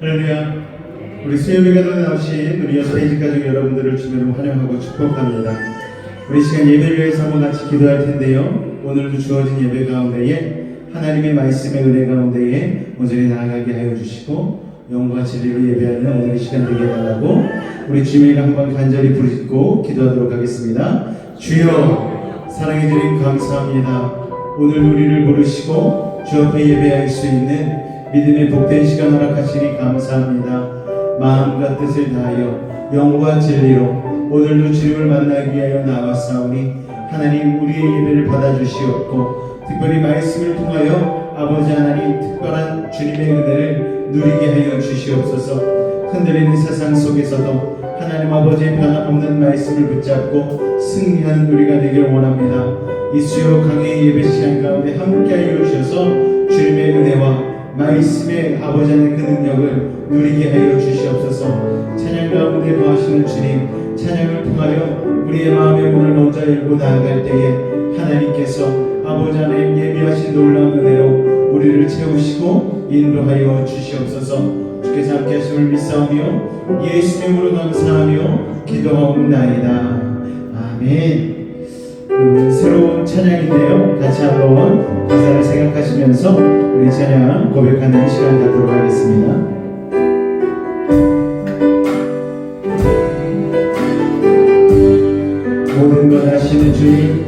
할렐루야. 우리 수요예배가 나오신 우리 여섯 페이지 가족 여러분들을 주님으로 환영하고 축복합니다. 우리 시간 예배를 위해서 한번 같이 기도할 텐데요. 오늘도 주어진 예배 가운데에 하나님의 말씀의 은혜 가운데에 온전히 나아가게 하여 주시고 영과 진리로 예배하는 오늘의 시간 되게 해달라고 우리 주님을 한번 간절히 부르짖고 기도하도록 하겠습니다. 주여 사랑해 주님 감사합니다. 오늘 우리를 부르시고 주 앞에 예배할 수 있는 믿음의 복된 시간 허락하시니 감사합니다. 마음과 뜻을 다하여 영과 진리로 오늘도 주님을 만나기 위하여 나왔사오니 하나님 우리의 예배를 받아주시옵고 특별히 말씀을 통하여 아버지 하나님 특별한 주님의 은혜를 누리게 하여 주시옵소서. 흔들리는 세상 속에서도 하나님 아버지의 변함없는 말씀을 붙잡고 승리하는 우리가 되길 원합니다. 이 수요 강의 예배 시간 가운데 함께하여 주셔서 주님의 은혜와 말씀의 아버지 하나님의 그 능력을 누리게 하여 주시옵소서. 찬양 가운데 거하시는 주님, 찬양을 통하여 우리의 마음의 문을 먼저 열고 나아갈 때에 하나님께서 아버지 하나님 예비하신 놀라운 은혜로 우리를 채우시고 인도하여 주시옵소서. 주께서 함께 하심을 믿사오며 예수의 이름으로 감사하며 기도하옵나이다. 아멘. 새로운 찬양인데요. 같이 한번 가사를 생각하시면서 우리 찬양 고백하는 시간 갖도록 하겠습니다. 모든 것 아시는 주님,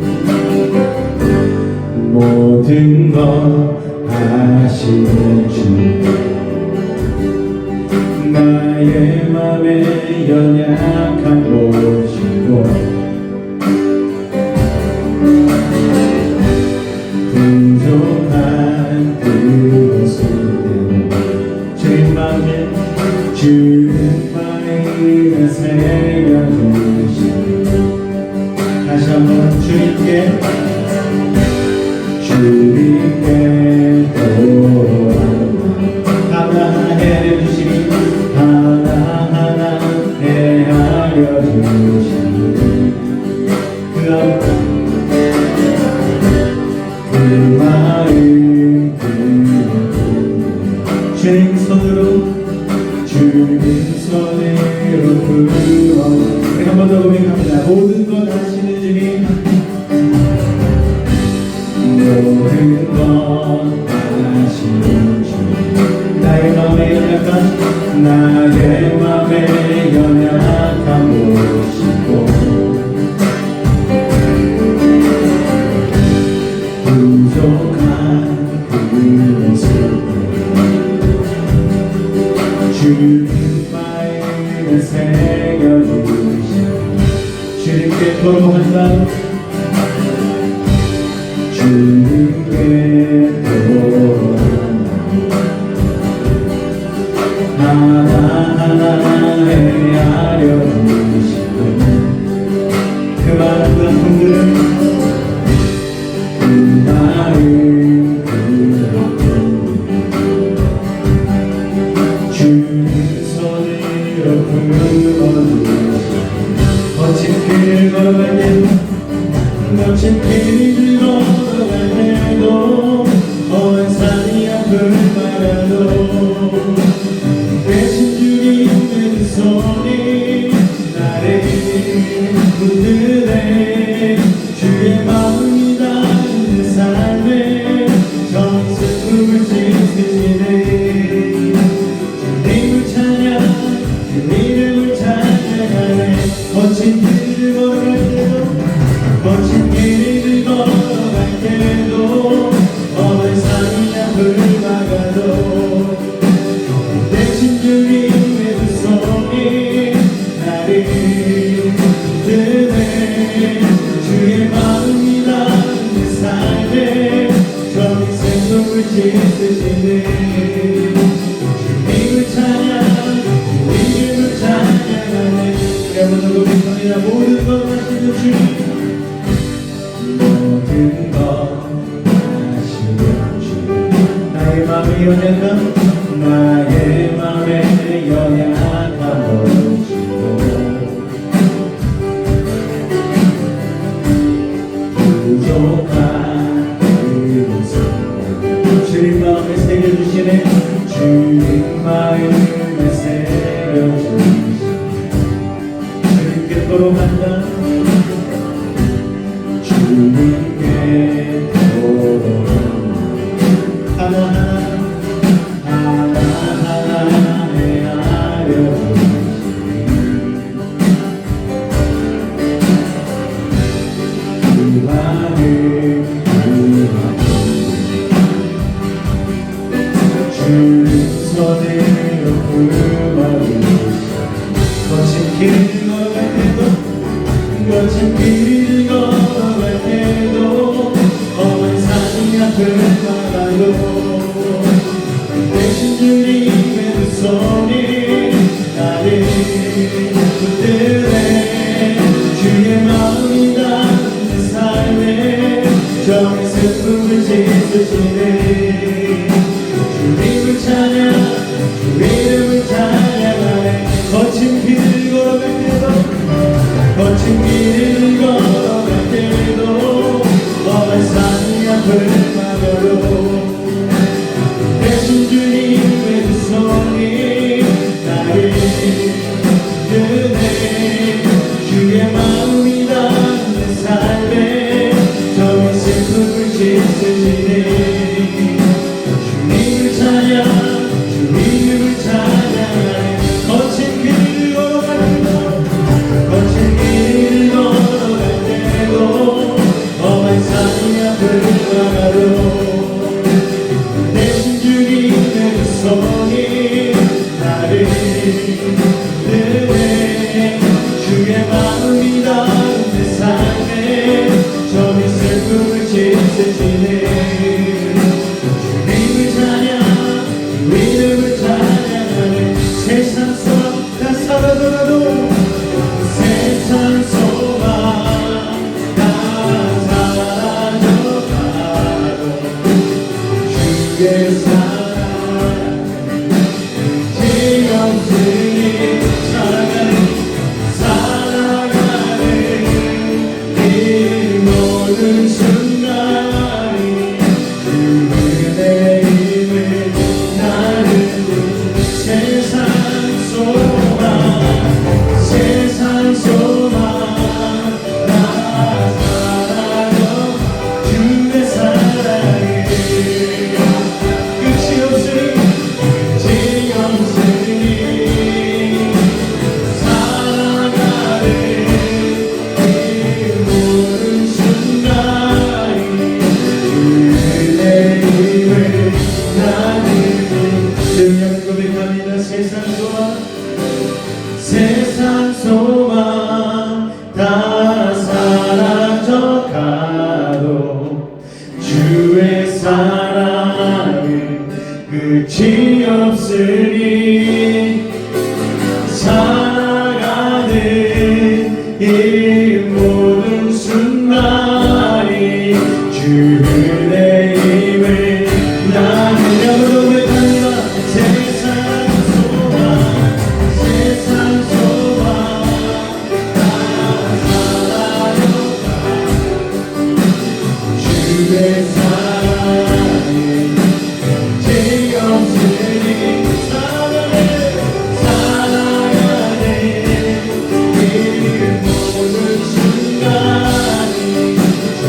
모든 것 아시는 주님, 나의 맘에 연약한 곳이고 부족한 그곳을 주님만의 새겨주시니 다시 한번 주님께 하나하나 해주시니 하나하나 헤아려 주시니 그 마음 주님 손으로 부어 우리 한 번 더 고백합니다. 모든 것 아시는 주님, 모든 것 아시는 주님, 나의 맘에 연약한 곳이고 부족한 그곳을 주님 마음에 새겨주시니 주님께 도로한다. 주님께 도로한다. 하나하나 헤아려 주시니 그 마음과 품들은 그 마음 주님 손으로 부어주시니 거친 길 걸어갈 때도 거친 길 걸어갈 때도 먼 산이 앞을 막아도 대신 주님의 두 손이 나를 붙드네. 주의 마음이 닿는 삶에 전 슬픔을 씻으시네. 주님을 찬양, 주 이름을 찬양하네. 거친 길을 걸어갈 때도 거친 길을 걸어갈 때도 먼 산이 앞을 막아도 대신 주님의 두 손이 나를 붙드네. 주의 마음이 닿는 삶에 저리 생명을 씻으시네. 주님을 찬양, 주 이름을 찬양하네. 우리 한번 더 고백합니다. 모든 것 아시는 주님, 모든 것 아시는 주님, 나의 맘에 연약한 것이고 부족한 그곳을 주님 마음에 새겨주시네. 주님 마음에 손으로 품어주시 거친 길 걸어갈 때도 거친 길 걸어갈 때도 험한 산 앞을 막아요 대신 주님의 두 손이 나를 붙들네 주의 마음이 닿는 삶에 정의 슬픔을 씻으시네 주님을 찬양 주 이름을 찬양하네 거친 길을 걸어갈 때도 거친 길을 걸어갈 때도 험한 산 앞을 막아요 대신 주님의 두 손이 나를 드네 주의 마음이 닿는 삶에 저의 슬픔을 씻으시네 주님을 찬양 주 이름을 찬양하네 거친 길을 걸어갈 때도 거친 길을 걸어갈 때도 험한 산 앞을 막아요 대신 주님의 두 손이 나를 드네 주의 마음이 닿는 삶에 저의 슬픔을 씻으시네 주님을 찬양 주 이름을 찬양하네 세상 소망 다 사라져가도 세상 소망 다 사라져가도 주의 사랑 지없으니 살아가는 이 모든 순간이 그 은혜임을 나는 세상 소망 다 사라져 주의 사랑에 끝이 없으니 살아가는 이 모든 순간이 은혜임을 나는 증명 고백합니다 세상 소망 다 사라져가도 주의 사랑은 끝이 없으니 살아가는 이 모든 순간이 주 은혜임을 나는 여러분 고백합니다 세상 소망 다 사라져가 주의 사랑이 지없으니 살아가는 이 모든 순간이 주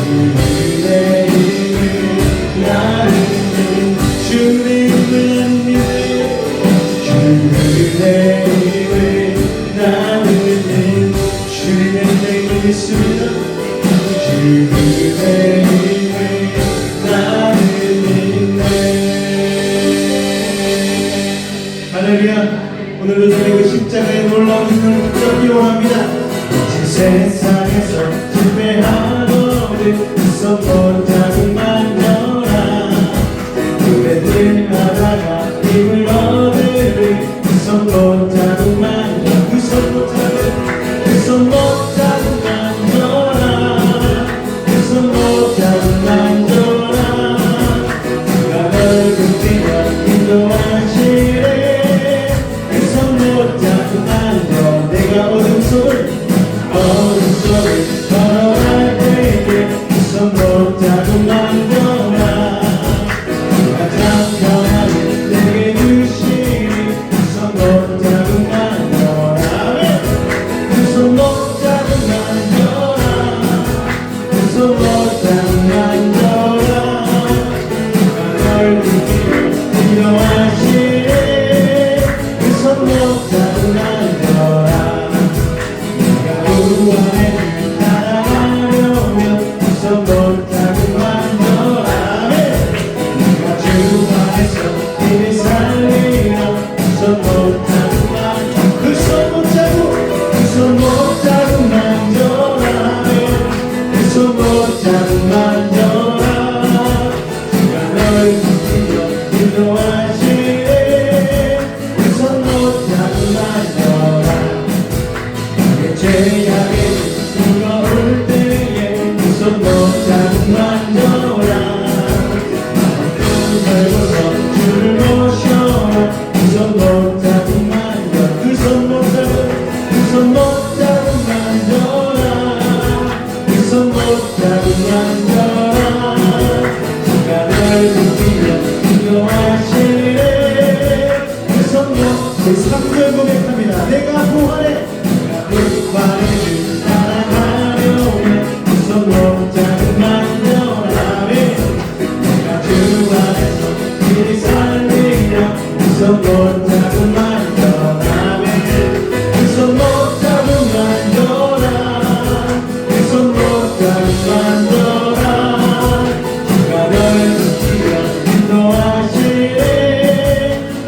은혜임을 나는 주님을 은혜임을 나는 주님의 은혜를 믿습니다 주 은혜임을 나는 믿네 할렐루야 오늘도 저희 그 십자가의 놀라운 힘을 붙잡기 원합니다 세상에서 지배하노를 손못하고 만져라 노래들 하다가 힘을 얻으리 손못하고 만져 그 손못하고 만져라 그 손못하고 만져라 누가 널 굽히며 인도하시래 그 손못하고 만져 내가 어둠 속을 걸어갈 때에 그 손못하고 만져라 누가 잠깐만 3절 고백합니다. 내가 부활해 부활해 살아가려면 손목 잡은 만져라네 내가 주 안에서 길이 살리려 손목 잡은 만져라네 손목 잡은 만져라 손목 잡은 만져라 주가 널 지키려 인도하시네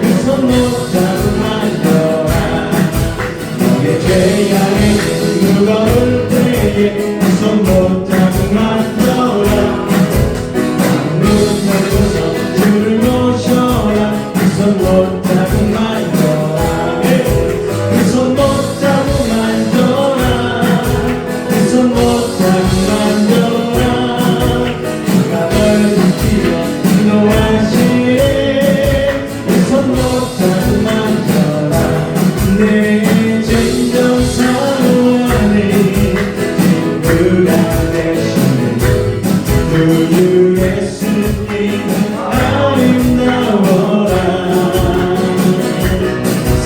그 손목 잡은 만져라 너의 죄악에 무거울 때에 그 손목 잡은 만져라 눈 열고서 주를 모셔라 그 손목 잡은 만져라 그 손목 잡은 만져라 그 손목 잡은 만져라 주가 널 지키려 인도하시네 그 손목 잡은 만져라 내 진정사로 안에 친구가 되시는 주 예수님 아름다워라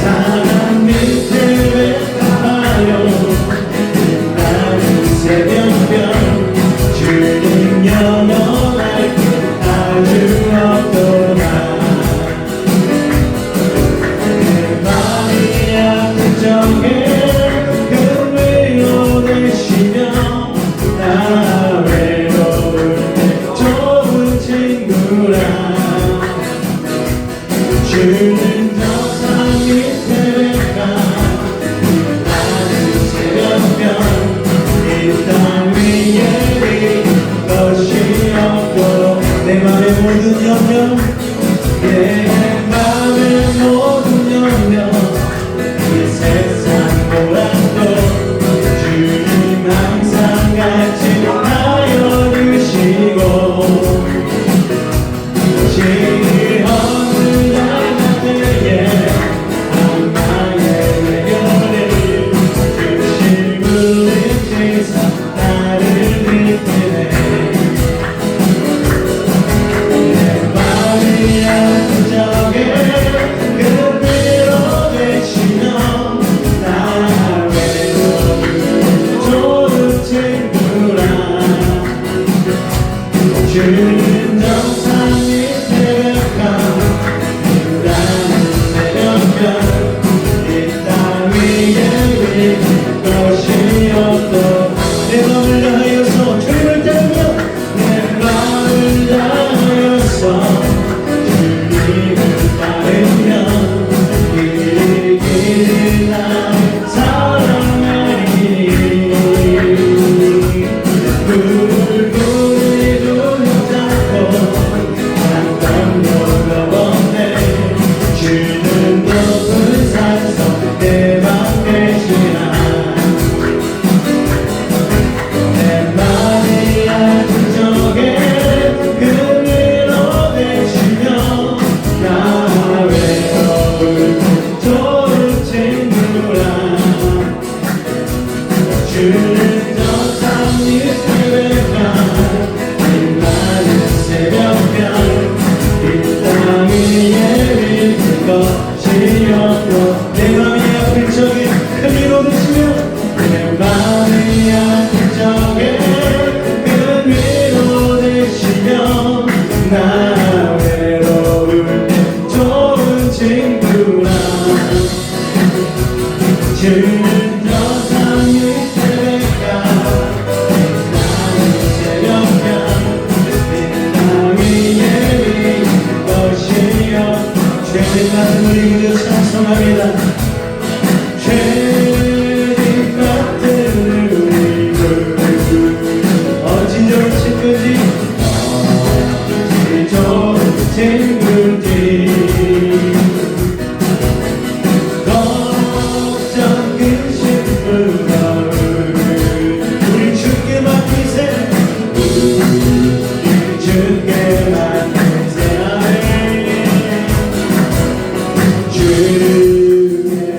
사랑 밑에 외파하여 나는 새벽별 주님 영원할 것 아주 없도다 내 마음이 아픈 적에 그 위로 되시며 나 외로울 때 좋은 친구라 주는 저 산 밑에 가 나는 새벽별 이 땅 위에 것이 없고 내 맘의 모든 염려 내 맘의 모든 염려 이 세상 보라도 주님 항상 같이 하여 주시고 시험을 당할 때에 악마의 외면을 주신 물리치사 나를 지키네 내 마음이 아픈 적에 그 위로 되시며 나 외로울 좋은 친구라 주는 정상 밑에 가 나는 새벽별 이 땅 위에 것이 없도 내 맘을 다하여서 주님을 따르며 내 맘을 다하여서 주님을 따르며 길이 나를 사랑하니 불굴이 둘러잡고 한땀 녹아보네 주는 높은 산성 내 맘 대신하 내 맘이 아픈 적에 그 위로 되시며 나 외로울 때 좋은 친구라 주는 저 산 밑에 가 나는 새벽별 이 땅 위에 있는 것이 없고 내 맘이 아픈 적에 그 위로 되시며 내 맘이 아픈 적에 그 위로 되시며 나 외로울 때 좋은 친구라 주는 저 산 밑에 가 나는 새벽별 이 땅 위에 있는 것이 없고 죄진 같은 우리 그저 찬송합니다 죄진 같은 우리 어찌 좋은 친구지 어찌 좋은 친구지 걱정 근심 불가을 우리 주께 맡기세 우리 주께 맡기세 주의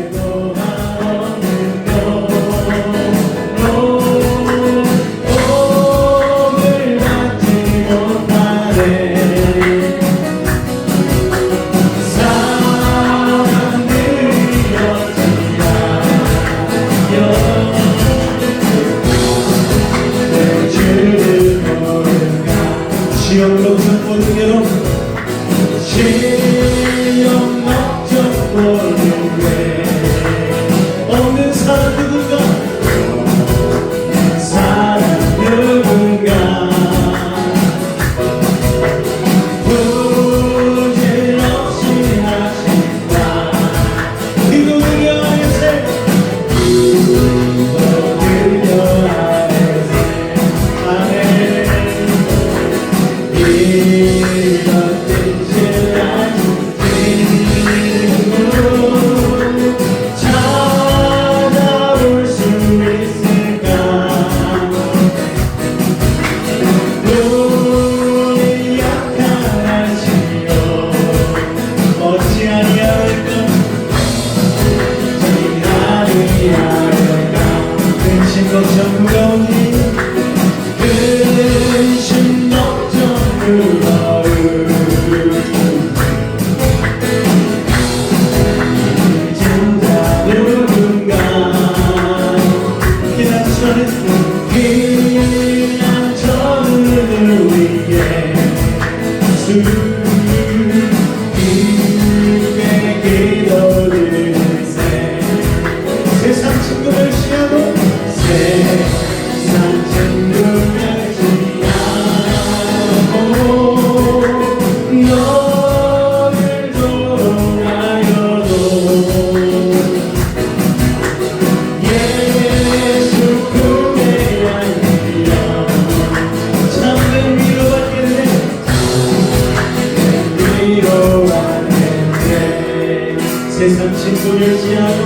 친구 멸시하고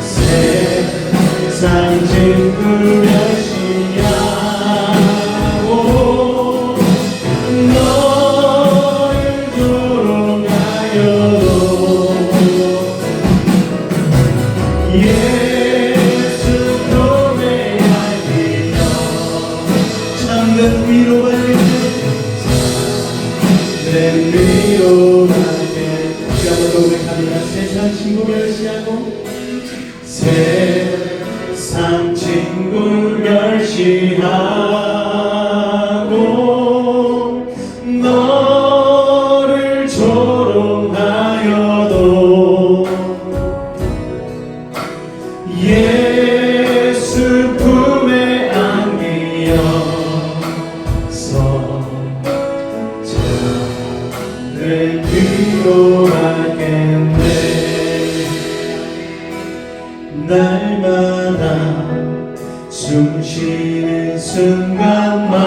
세상 친구 멸시하고 너를 조롱하여도 예수 품에 안기며 참된 위로받게 내 위로받게 우리 한번 더 고백합니다. 세상 친구 멸시하고 세상 친구 멸시하고 너를 조롱하여도 예수 품에 안기어서 내 위로하겠네. 날마다 숨 쉬는 순간마다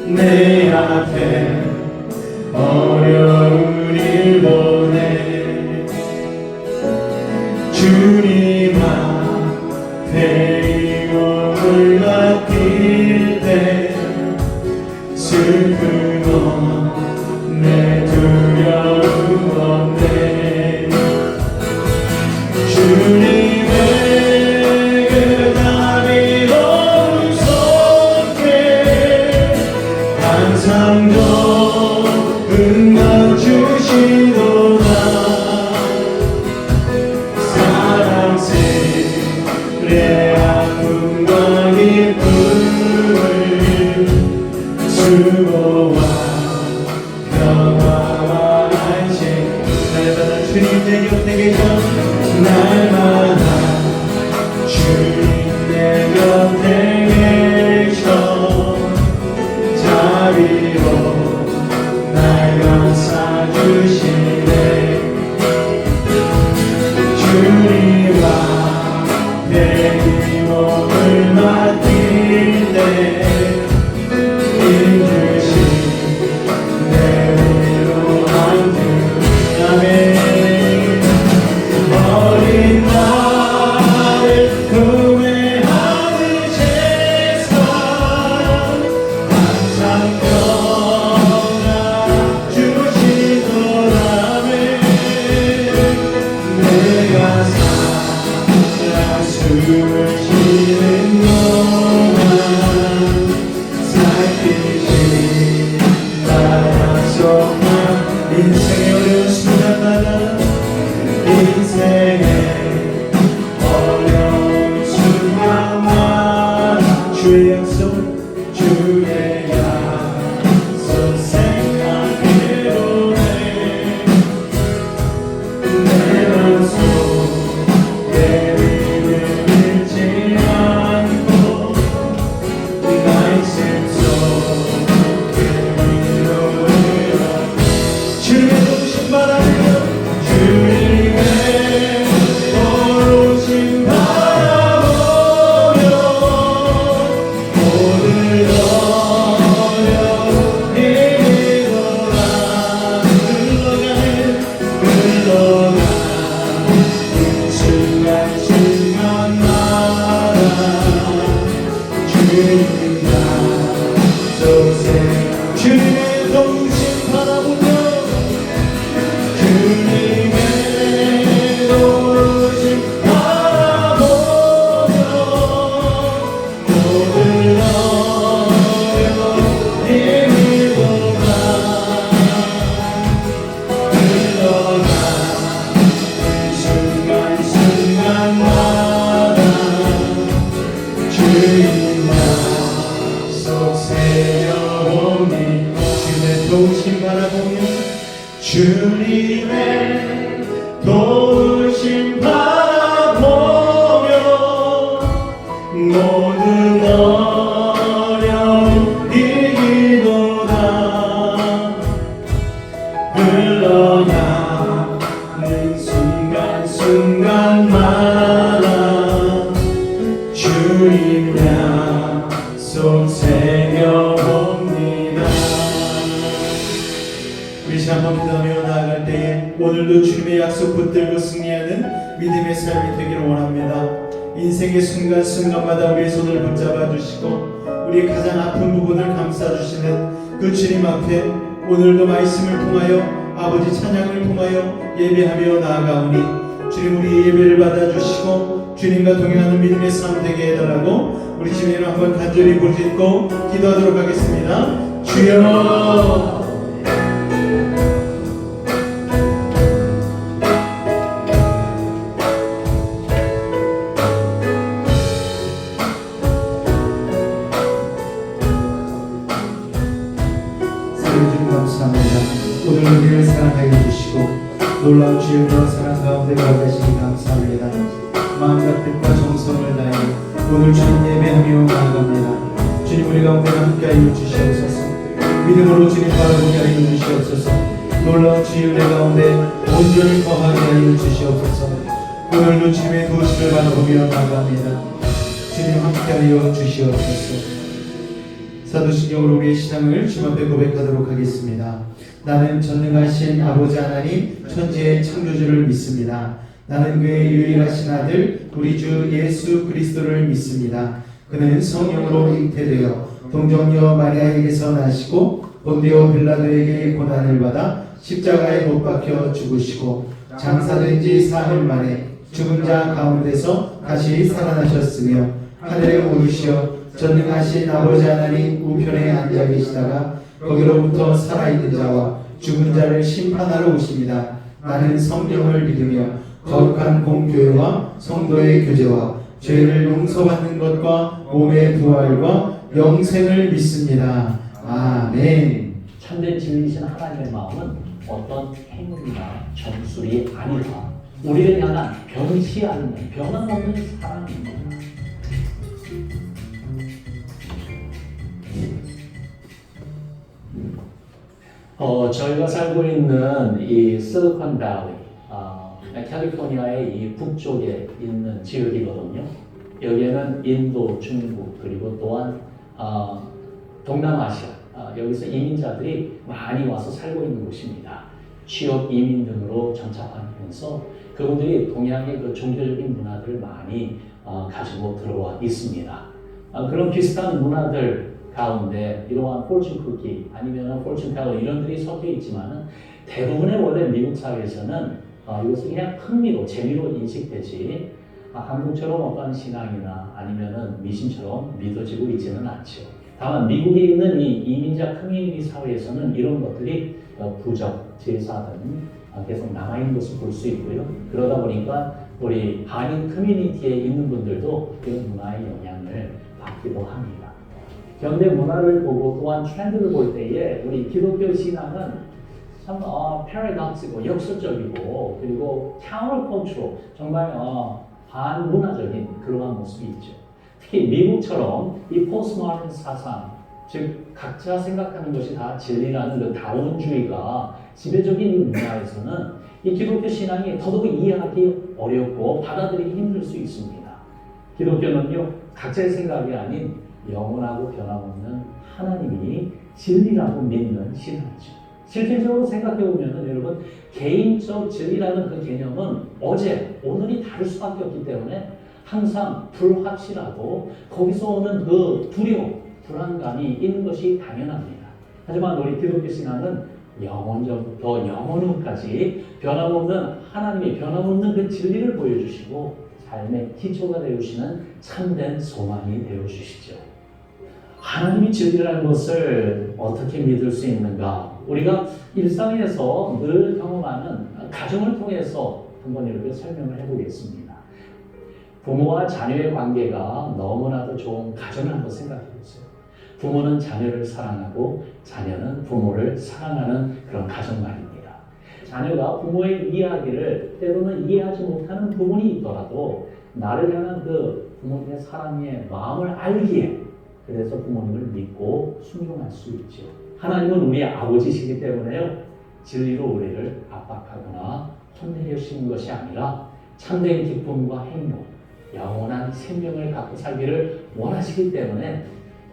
내 앞에 어려운 일 보내 주님 앞에 몸을 맡길 때 슬픔 없네 두려움 없네 주님의 그 다리로 손게 항상 응답주시도다 사랑스레 아픔과 기쁨을 수고와 평화와 안식 날마다 주님 내 곁에 계셔 날마다 주님 내 곁에 계셔 자비로 날 감싸주시네 주님과 내 몸을 맡길 때 힘주신 내 위로한 주 아멘 어린 나를 구매하는 제사 항상 평화 주시더라면 내가 살아 숨을 쉬는 동안 살피신 나약속한 인생의 어려운 순간마다 인생의 어려운 순간마다 주의 약속 주의 약속 생각해보네 내 맘속 내 위를 잃지 않고 나의 심속에 위로를 주님의 도우심 바라며 주님의 도우심 바라보며 모든 어려움 이기도다 흘러가는 순간순간마다 주님 약속생 주님의 도우심 바라보며 주님의 도우심 바라보며 모든 어려움 이기도다 흘러가는 순간순간마다 주님 약속 세워오니 주님의 도우심 바라보며 주님의 도우심 바라보며 모든 어려움 이기도다 흘러가는 순간순간마다 주님 약속 새겨봅니다. 우리 우리 시간 한번 기도하며 나아갈 때에 오늘도 주님의 약속 붙들고 승리하는 믿음의 삶이 되기를 원합니다. 인생의 순간순간마다 우리의 손을 붙잡아 주시고 우리의 가장 아픈 부분을 감싸주시는 그 주님 앞에 오늘도 말씀을 통하여 아버지 찬양을 통하여 예배하며 나아가오니 주님 우리 예배를 받아주시고 주님과 동행하는 믿음의 삶 되게 해달라고 우리 주님을 한번 간절히 부르짖고 기도하도록 하겠습니다. 주여 오늘 우리를 사랑하여 주시고 놀라운 주님과 사랑 가운데 거하시니 감사합니다. 마음과 뜻과 정성을 다해 오늘 주님 예배하며 나아갑니다. 주님 우리 가운데 함께하여 주시옵소서. 믿음으로 주님 바라보게 하여 주시옵소서. 놀라운 주의 은혜 가운데 온전히 거하게 하여 주시옵소서. 오늘도 주님의 도우심을 바라보며 나아갑니다. 주님 함께하여 주시옵소서. 사도신경으로 우리의 신앙을 주님 앞에 고백하도록 하겠습니다. 나는 전능하신 아버지 하나님 천지의 창조주를 믿습니다. 나는 그의 유일하신 아들 우리 주 예수 그리스도를 믿습니다. 그는 성령으로 잉태되어 동정녀 마리아에게서 나시고 본디오 빌라도에게 고난을 받아 십자가에 못 박혀 죽으시고 장사된 지 사흘 만에 죽은 자 가운데서 다시 살아나셨으며 하늘에 오르시어 전능하신 아버지 하나님 우편에 앉아 계시다가 거기로부터 살아있는 자와 죽은 자를 심판하러 오십니다. 나는 성령을 믿으며 거룩한 공교회와 성도의 교제와 죄를 용서받는 것과 몸의 부활과 영생을 믿습니다. 아멘. 참된 진리이신 하나님의 마음은 어떤 행위나 전술이 아니라 우리를 향한 변치 않는 변함없는 사랑입니다. 저희가 살고 있는 이 실리콘밸리, 캘리포니아의 이 북쪽에 있는 지역이거든요. 여기에는 인도, 중국, 그리고 또한 동남아시아, 여기서 이민자들이 많이 와서 살고 있는 곳입니다. 취업 이민 등으로 정착하면서 그분들이 동양의 그 종교적인 문화들을 많이 가지고 들어와 있습니다. 그런 비슷한 문화들 가운데 이러한 폴춘 쿠키 아니면 폴춘 텔러 이런들이 섞여 있지만은 대부분의 원래 미국 사회에서는 이것을 그냥 흥미로 재미로 인식되지 한국처럼 어떤 신앙이나 아니면은 미신처럼 믿어지고 있지는 않죠. 다만 미국에 있는 이 이민자 커뮤니티 사회에서는 이런 것들이 부적, 제사 등 계속 남아있는 것을 볼 수 있고요. 그러다 보니까 우리 한인 커뮤니티에 있는 분들도 이런 문화의 영향을 받기도 합니다. 현대 문화를 보고 또한 트렌드를 볼 때에 우리 기독교 신앙은 참 패러독스고 역설적이고 그리고 카운터컬처로 정말 반문화적인 그러한 모습이 있죠. 특히 미국처럼 이 포스트모던 사상, 즉 각자 생각하는 것이 다 진리라는 그 다원주의가 지배적인 이 문화에서는 이 기독교 신앙이 더더욱 이해하기 어렵고 받아들이기 힘들 수 있습니다. 기독교는요 각자의 생각이 아닌 영원하고 변함없는 하나님이 진리라고 믿는 신앙이죠. 실질적으로 생각해보면 여러분 개인적 진리라는 그 개념은 어제, 오늘이 다를 수밖에 없기 때문에 항상 불확실하고 거기서 오는 그 두려움, 불안감이 있는 것이 당연합니다. 하지만 우리 기독교 신앙은 영원전부터 영원후까지 변함없는 하나님의 변함없는 그 진리를 보여주시고 삶의 기초가 되어주시는 참된 소망이 되어주시죠. 하나님이 진리라는 것을 어떻게 믿을 수 있는가? 우리가 일상에서 늘 경험하는 가정을 통해서 한번 이렇게 설명을 해보겠습니다. 부모와 자녀의 관계가 너무나도 좋은 가정을 한번 생각해 보세요. 부모는 자녀를 사랑하고 자녀는 부모를 사랑하는 그런 가정 말입니다. 자녀가 부모의 이야기를 때로는 이해하지 못하는 부분이 있더라도 나를 향한 그 부모님의 사랑의 마음을 알기에 그래서 부모님을 믿고 순종할 수 있죠. 하나님은 우리의 아버지시기 때문에요. 진리로 우리를 압박하거나 혼내려시는 것이 아니라 참된 기쁨과 행복, 영원한 생명을 갖고 살기를 원하시기 때문에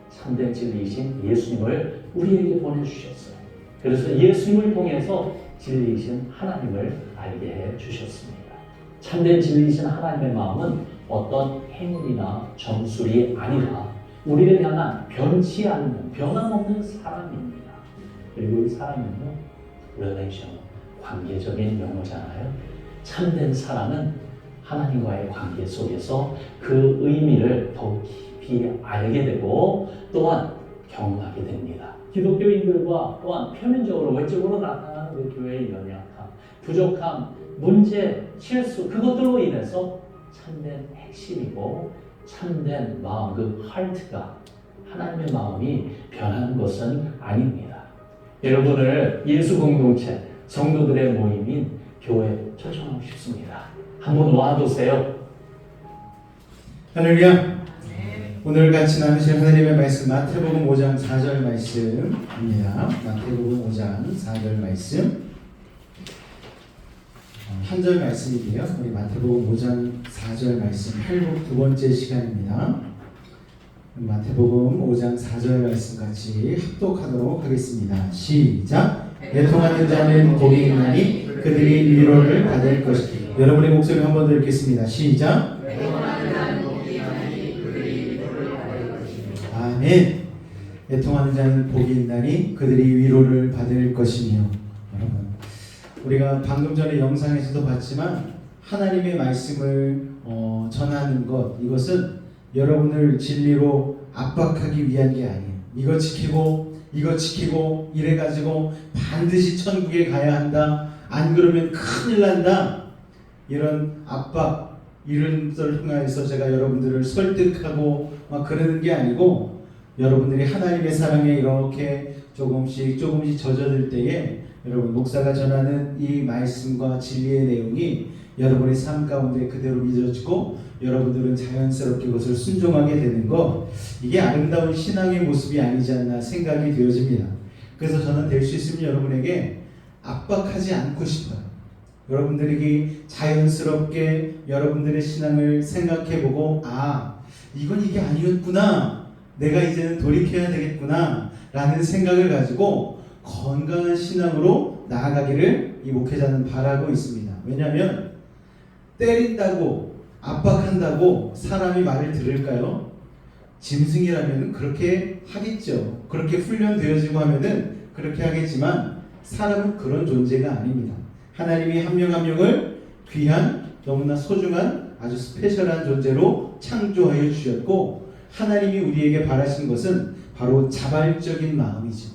참된 진리이신 예수님을 우리에게 보내주셨어요. 그래서 예수님을 통해서 진리이신 하나님을 알게 해 주셨습니다. 참된 진리이신 하나님의 마음은 어떤 행위나 점술이 아니라 우리를 향한 변치 않는 변함없는 사랑입니다. 그리고 이 사랑은요, relation, 관계적인 용어잖아요. 참된 사랑은 하나님과의 관계 속에서 그 의미를 더욱 깊이 알게 되고 또한 경험하게 됩니다. 기독교인들과 또한 표면적으로 외적으로 나타나는 그 교회의 연약함, 부족함, 문제, 실수 그것들로 인해서 참된 핵심이고 참된 마음, 그 하트가 하나님의 마음이 변하는 것은 아닙니다. 여러분을 예수 공동체, 성도들의 모임인 교회에 초청하고 싶습니다. 한번 와보세요. 할렐루야. 오늘 같이 나누실 하나님의 말씀 마태복음 5장 4절 말씀입니다. 마태복음 5장 4절 말씀. 한 절 말씀이고요. 우리 마태복음 5장 4절 말씀 회복 두 번째 시간입니다. 마태복음 5장 4절 말씀 같이 합독하도록 하겠습니다. 시작. 애통하는 자는 복이 있나니 그들이 위로를 받을 것이다. 여러분의 목소리 한 번 더 읽겠습니다. 시작. 아멘. 애통하는 자는 복이 있나니 그들이 위로를 받을 것이며. 여러분, 우리가 방금 전에 영상에서도 봤지만 하나님의 말씀을 전하는 것, 이것은 여러분을 진리로 압박하기 위한 게 아니에요. 이거 지키고 이래가지고 반드시 천국에 가야 한다, 안 그러면 큰일 난다, 이런 압박, 이런 것을 통해서 제가 여러분들을 설득하고 막 그러는 게 아니고, 여러분들이 하나님의 사랑에 이렇게 조금씩 젖어들 때에 여러분, 목사가 전하는 이 말씀과 진리의 내용이 여러분의 삶 가운데 그대로 믿어지고 여러분들은 자연스럽게 그것을 순종하게 되는 것, 이게 아름다운 신앙의 모습이 아니지 않나 생각이 되어집니다. 그래서 저는 될 수 있으면 여러분에게 압박하지 않고 싶어요. 여러분들에게 자연스럽게 여러분들의 신앙을 생각해보고, 이건 이게 아니었구나, 내가 이제는 돌이켜야 되겠구나 라는 생각을 가지고 건강한 신앙으로 나아가기를 이 목회자는 바라고 있습니다. 왜냐하면 때린다고 압박한다고 사람이 말을 들을까요? 짐승이라면 그렇게 하겠죠. 그렇게 훈련되어지고 하면은 그렇게 하겠지만 사람은 그런 존재가 아닙니다. 하나님이 한 명 한 명을 귀한, 너무나 소중한 아주 스페셜한 존재로 창조하여 주셨고, 하나님이 우리에게 바라신 것은 바로 자발적인 마음이죠.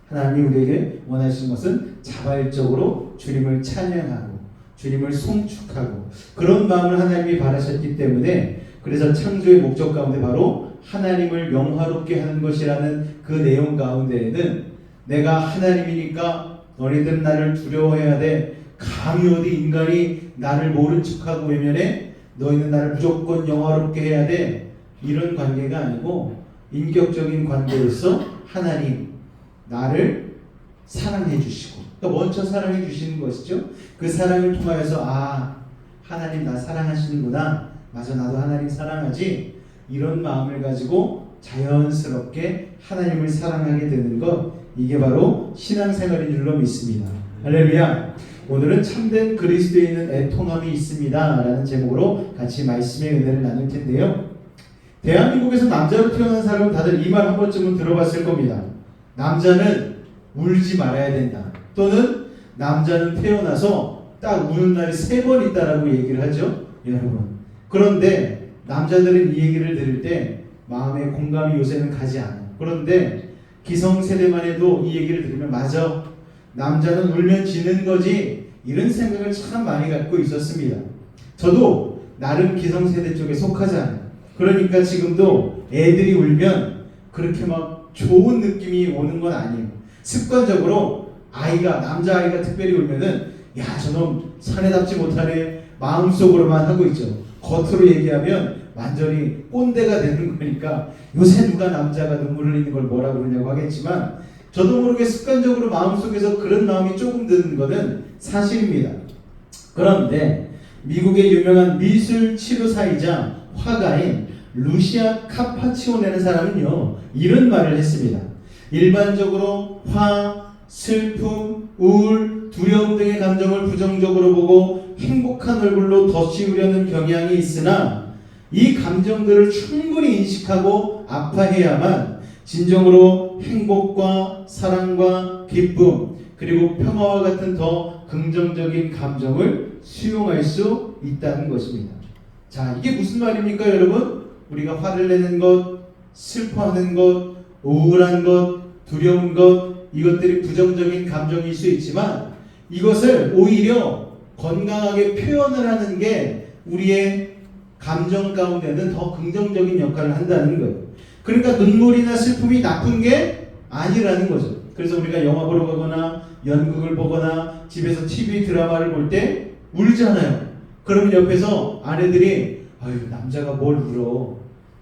하나님이 우리에게 원하시는 것은 자발적으로 주님을 찬양하고 주님을 송축하고 그런 마음을 하나님이 바라셨기 때문에, 그래서 창조의 목적 가운데 바로 하나님을 영화롭게 하는 것이라는 그 내용 가운데에는, 내가 하나님이니까 너희들은 나를 두려워해야 돼, 감히 어디 인간이 나를 모른 척하고 외면해, 너희는 나를 무조건 영화롭게 해야 돼, 이런 관계가 아니고 인격적인 관계로서 하나님 나를 사랑해 주시고, 그러니까 먼저 사랑해 주시는 것이죠. 그 사랑을 통하여서 하나님 나 사랑하시는구나, 맞아 나도 하나님 사랑하지, 이런 마음을 가지고 자연스럽게 하나님을 사랑하게 되는 것, 이게 바로 신앙생활인 줄로 믿습니다. 할렐루야. 오늘은 참된 그리스도인은 애통함이 있습니다 라는 제목으로 같이 말씀의 은혜를 나눌 텐데요, 대한민국에서 남자로 태어난 사람은 다들 이 말 한 번쯤은 들어봤을 겁니다. 남자는 울지 말아야 된다, 또는 남자는 태어나서 딱 우는 날이 3번 있다라고 얘기를 하죠, 여러분. 그런데 남자들은 이 얘기를 들을 때 마음에 공감이 요새는 가지 않아요. 그런데 기성세대만 해도 이 얘기를 들으면, 맞아, 남자는 울면 지는 거지, 이런 생각을 참 많이 갖고 있었습니다. 저도 나름 기성세대 쪽에 속하지 않아요. 그러니까 지금도 애들이 울면 그렇게 막 좋은 느낌이 오는 건 아니에요. 습관적으로 남자아이가 특별히 울면은, 야, 저놈 사내답지 못하네, 마음속으로만 하고 있죠. 겉으로 얘기하면 완전히 꼰대가 되는 거니까 요새 누가 남자가 눈물 흘리는 걸 뭐라고 그러냐고 하겠지만, 저도 모르게 습관적으로 마음속에서 그런 마음이 조금 드는 것은 사실입니다. 그런데 미국의 유명한 미술 치료사이자 화가인 루시아 카파치오네라는 사람은요, 이런 말을 했습니다. 일반적으로 슬픔, 우울, 두려움 등의 감정을 부정적으로 보고 행복한 얼굴로 덧씌우려는 경향이 있으나 이 감정들을 충분히 인식하고 아파해야만 진정으로 행복과 사랑과 기쁨 그리고 평화와 같은 더 긍정적인 감정을 수용할 수 있다는 것입니다. 자, 이게 무슨 말입니까, 여러분? 우리가 화를 내는 것, 슬퍼하는 것, 우울한 것, 두려운 것, 이것들이 부정적인 감정일 수 있지만 이것을 오히려 건강하게 표현을 하는 게 우리의 감정 가운데는 더 긍정적인 역할을 한다는 거예요. 그러니까 눈물이나 슬픔이 나쁜 게 아니라는 거죠. 그래서 우리가 영화 보러 가거나 연극을 보거나 집에서 TV 드라마를 볼 때 울잖아요. 그러면 옆에서 아내들이 아유, 남자가 뭘 울어,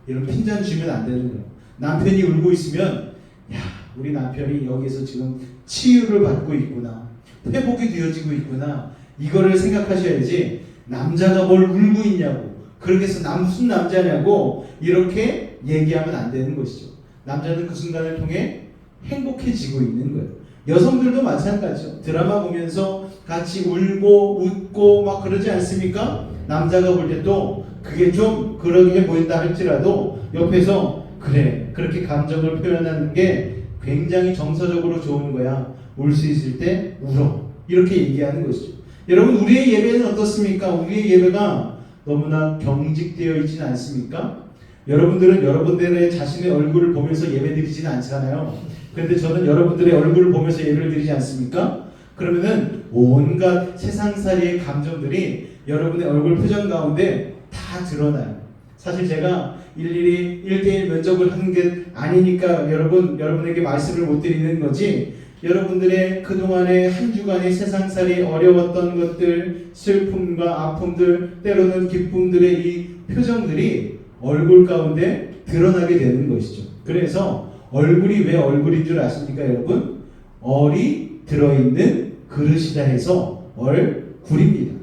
이런 핀잔 주면 안 되는 거예요. 남편이 울고 있으면 야, 우리 남편이 여기서 지금 치유를 받고 있구나, 회복이 되어지고 있구나, 이거를 생각하셔야지 남자가 뭘 울고 있냐고, 그렇게 해서 무슨 남자냐고 이렇게 얘기하면 안 되는 것이죠. 남자는 그 순간을 통해 행복해지고 있는 거예요. 여성들도 마찬가지죠. 드라마 보면서 같이 울고 웃고 막 그러지 않습니까? 남자가 볼 때 또 그게 좀 그러게 보인다 할지라도 옆에서 그래, 그렇게 감정을 표현하는 게 굉장히 정서적으로 좋은 거야, 울 수 있을 때 울어, 이렇게 얘기하는 것이죠. 여러분, 우리의 예배는 어떻습니까? 우리의 예배가 너무나 경직되어 있지는 않습니까? 여러분들은 여러분들의 자신의 얼굴을 보면서 예배 드리지는 않잖아요. 그런데 저는 여러분들의 얼굴을 보면서 예배를 드리지 않습니까? 그러면은 온갖 세상살이의 감정들이 여러분의 얼굴 표정 가운데 다 드러나요. 사실 제가 일일이 1대1 면접을 하는 게 아니니까 여러분에게 말씀을 못 드리는 거지, 여러분들의 그동안의 한 주간의 세상살이 어려웠던 것들, 슬픔과 아픔들, 때로는 기쁨들의 이 표정들이 얼굴 가운데 드러나게 되는 것이죠. 그래서 얼굴이 왜 얼굴인 줄 아십니까, 여러분? 얼이 들어있는 그릇이다 해서 얼굴입니다.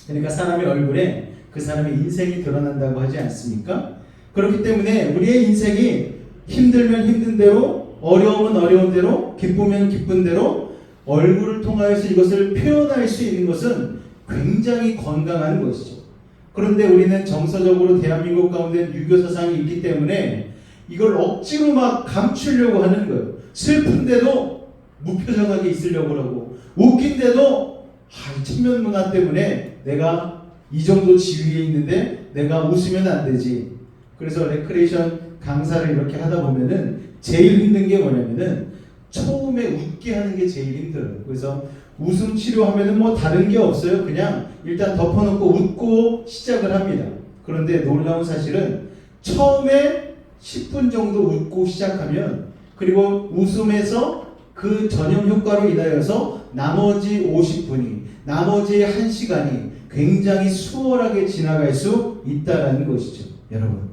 그러니까 사람의 얼굴에 그 사람의 인생이 드러난다고 하지 않습니까? 그렇기 때문에 우리의 인생이 힘들면 힘든 대로, 어려우면 어려운 대로, 기쁘면 기쁜 대로 얼굴을 통하여서 이것을 표현할 수 있는 것은 굉장히 건강한 것이죠. 그런데 우리는 정서적으로 대한민국 가운데 유교 사상이 있기 때문에 이걸 억지로 막 감추려고 하는 거예요. 슬픈데도 무표정하게 있으려고 하고, 웃긴데도 천면문화 때문에 내가 이 정도 지위에 있는데 내가 웃으면 안 되지. 그래서 레크레이션 강사를 이렇게 하다 보면은 제일 힘든 게 뭐냐면은 처음에 웃게 하는 게 제일 힘들어요. 그래서 웃음 치료하면은 뭐 다른 게 없어요. 그냥 일단 덮어놓고 웃고 시작을 합니다. 그런데 놀라운 사실은 처음에 10분 정도 웃고 시작하면, 그리고 웃음에서 그 전염 효과로 인하여서 나머지 50분이, 나머지 1시간이 굉장히 수월하게 지나갈 수 있다는 것이죠. 여러분,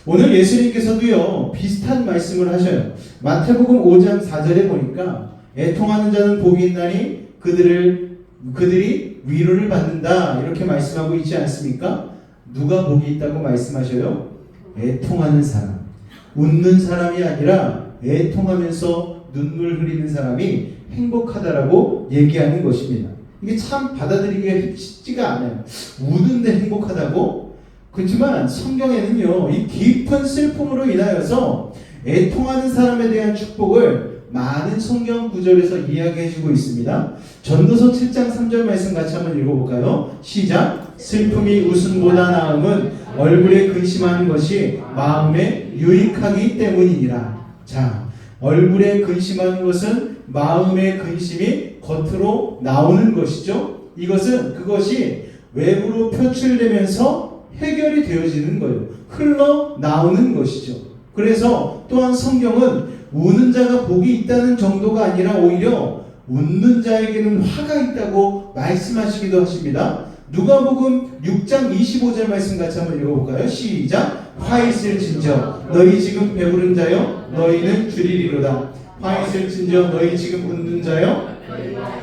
오늘 예수님께서도요 비슷한 말씀을 하셔요. 마태복음 5장 4절에 보니까 애통하는 자는 복이 있나니 그들이 위로를 받는다, 이렇게 말씀하고 있지 않습니까? 누가 복이 있다고 말씀하셔요? 애통하는 사람, 웃는 사람이 아니라 애통하면서 눈물 흘리는 사람이 행복하다라고 얘기하는 것입니다. 이게 참 받아들이기가 쉽지가 않아요. 우는데 행복하다고? 그렇지만 성경에는요 이 깊은 슬픔으로 인하여서 애통하는 사람에 대한 축복을 많은 성경 구절에서 이야기해주고 있습니다. 전도서 7장 3절 말씀 같이 한번 읽어볼까요? 시작. 슬픔이 웃음보다 나음은 얼굴에 근심하는 것이 마음에 유익하기 때문이니라. 자, 얼굴에 근심하는 것은 마음의 근심이 겉으로 나오는 것이죠. 그것이 외부로 표출되면서 해결이 되어지는 거예요. 흘러나오는 것이죠. 그래서 또한 성경은 우는 자가 복이 있다는 정도가 아니라 오히려 웃는 자에게는 화가 있다고 말씀하시기도 하십니다. 누가복음 6장 25절 말씀 같이 한번 읽어볼까요? 시작. 화 있을진저 너희 지금 배부른 자여 너희는 줄이리로다. 화 있을진저 너희 지금 웃는 자여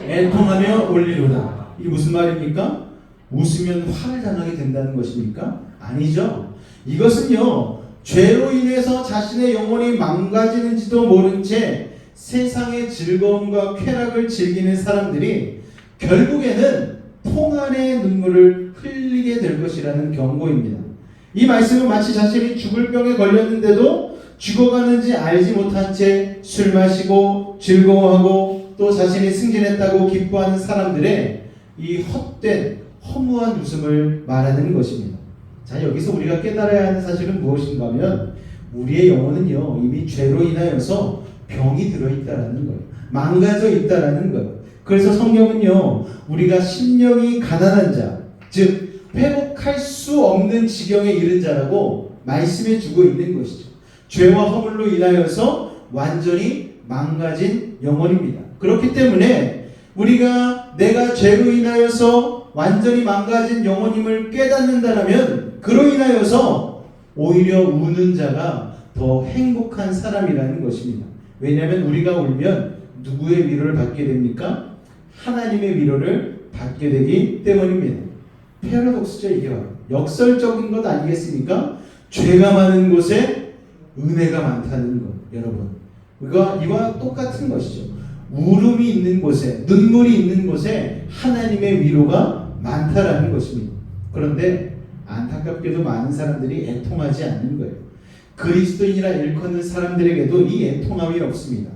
애통하며 올리로다. 이게 무슨 말입니까? 웃으면 화를 당하게 된다는 것입니까? 아니죠. 이것은요 죄로 인해서 자신의 영혼이 망가지는지도 모른 채 세상의 즐거움과 쾌락을 즐기는 사람들이 결국에는 통안의 눈물을 흘리게 될 것이라는 경고입니다. 이 말씀은 마치 자신이 죽을 병에 걸렸는데도 죽어가는지 알지 못한 채 술 마시고 즐거워하고 또 자신이 승진했다고 기뻐하는 사람들의 이 헛된 허무한 웃음을 말하는 것입니다. 자, 여기서 우리가 깨달아야 하는 사실은 무엇인가 하면 우리의 영혼은요 이미 죄로 인하여서 병이 들어있다라는 거예요. 망가져 있다라는 거예요. 그래서 성경은요 우리가 심령이 가난한 자, 즉 회복할 수 없는 지경에 이른 자라고 말씀해 주고 있는 것이죠. 죄와 허물로 인하여서 완전히 망가진 영혼입니다. 그렇기 때문에 우리가 내가 죄로 인하여서 완전히 망가진 영혼임을 깨닫는다면 그로 인하여서 오히려 우는 자가 더 행복한 사람이라는 것입니다. 왜냐하면 우리가 울면 누구의 위로를 받게 됩니까? 하나님의 위로를 받게 되기 때문입니다. 패러독스죠. 이게 역설적인 것 아니겠습니까? 죄가 많은 곳에 은혜가 많다는 것, 여러분. 이와 똑같은 것이죠. 울음이 있는 곳에, 눈물이 있는 곳에 하나님의 위로가 많다라는 것입니다. 그런데 안타깝게도 많은 사람들이 애통하지 않는 거예요. 그리스도인이라 일컫는 사람들에게도 이 애통함이 없습니다.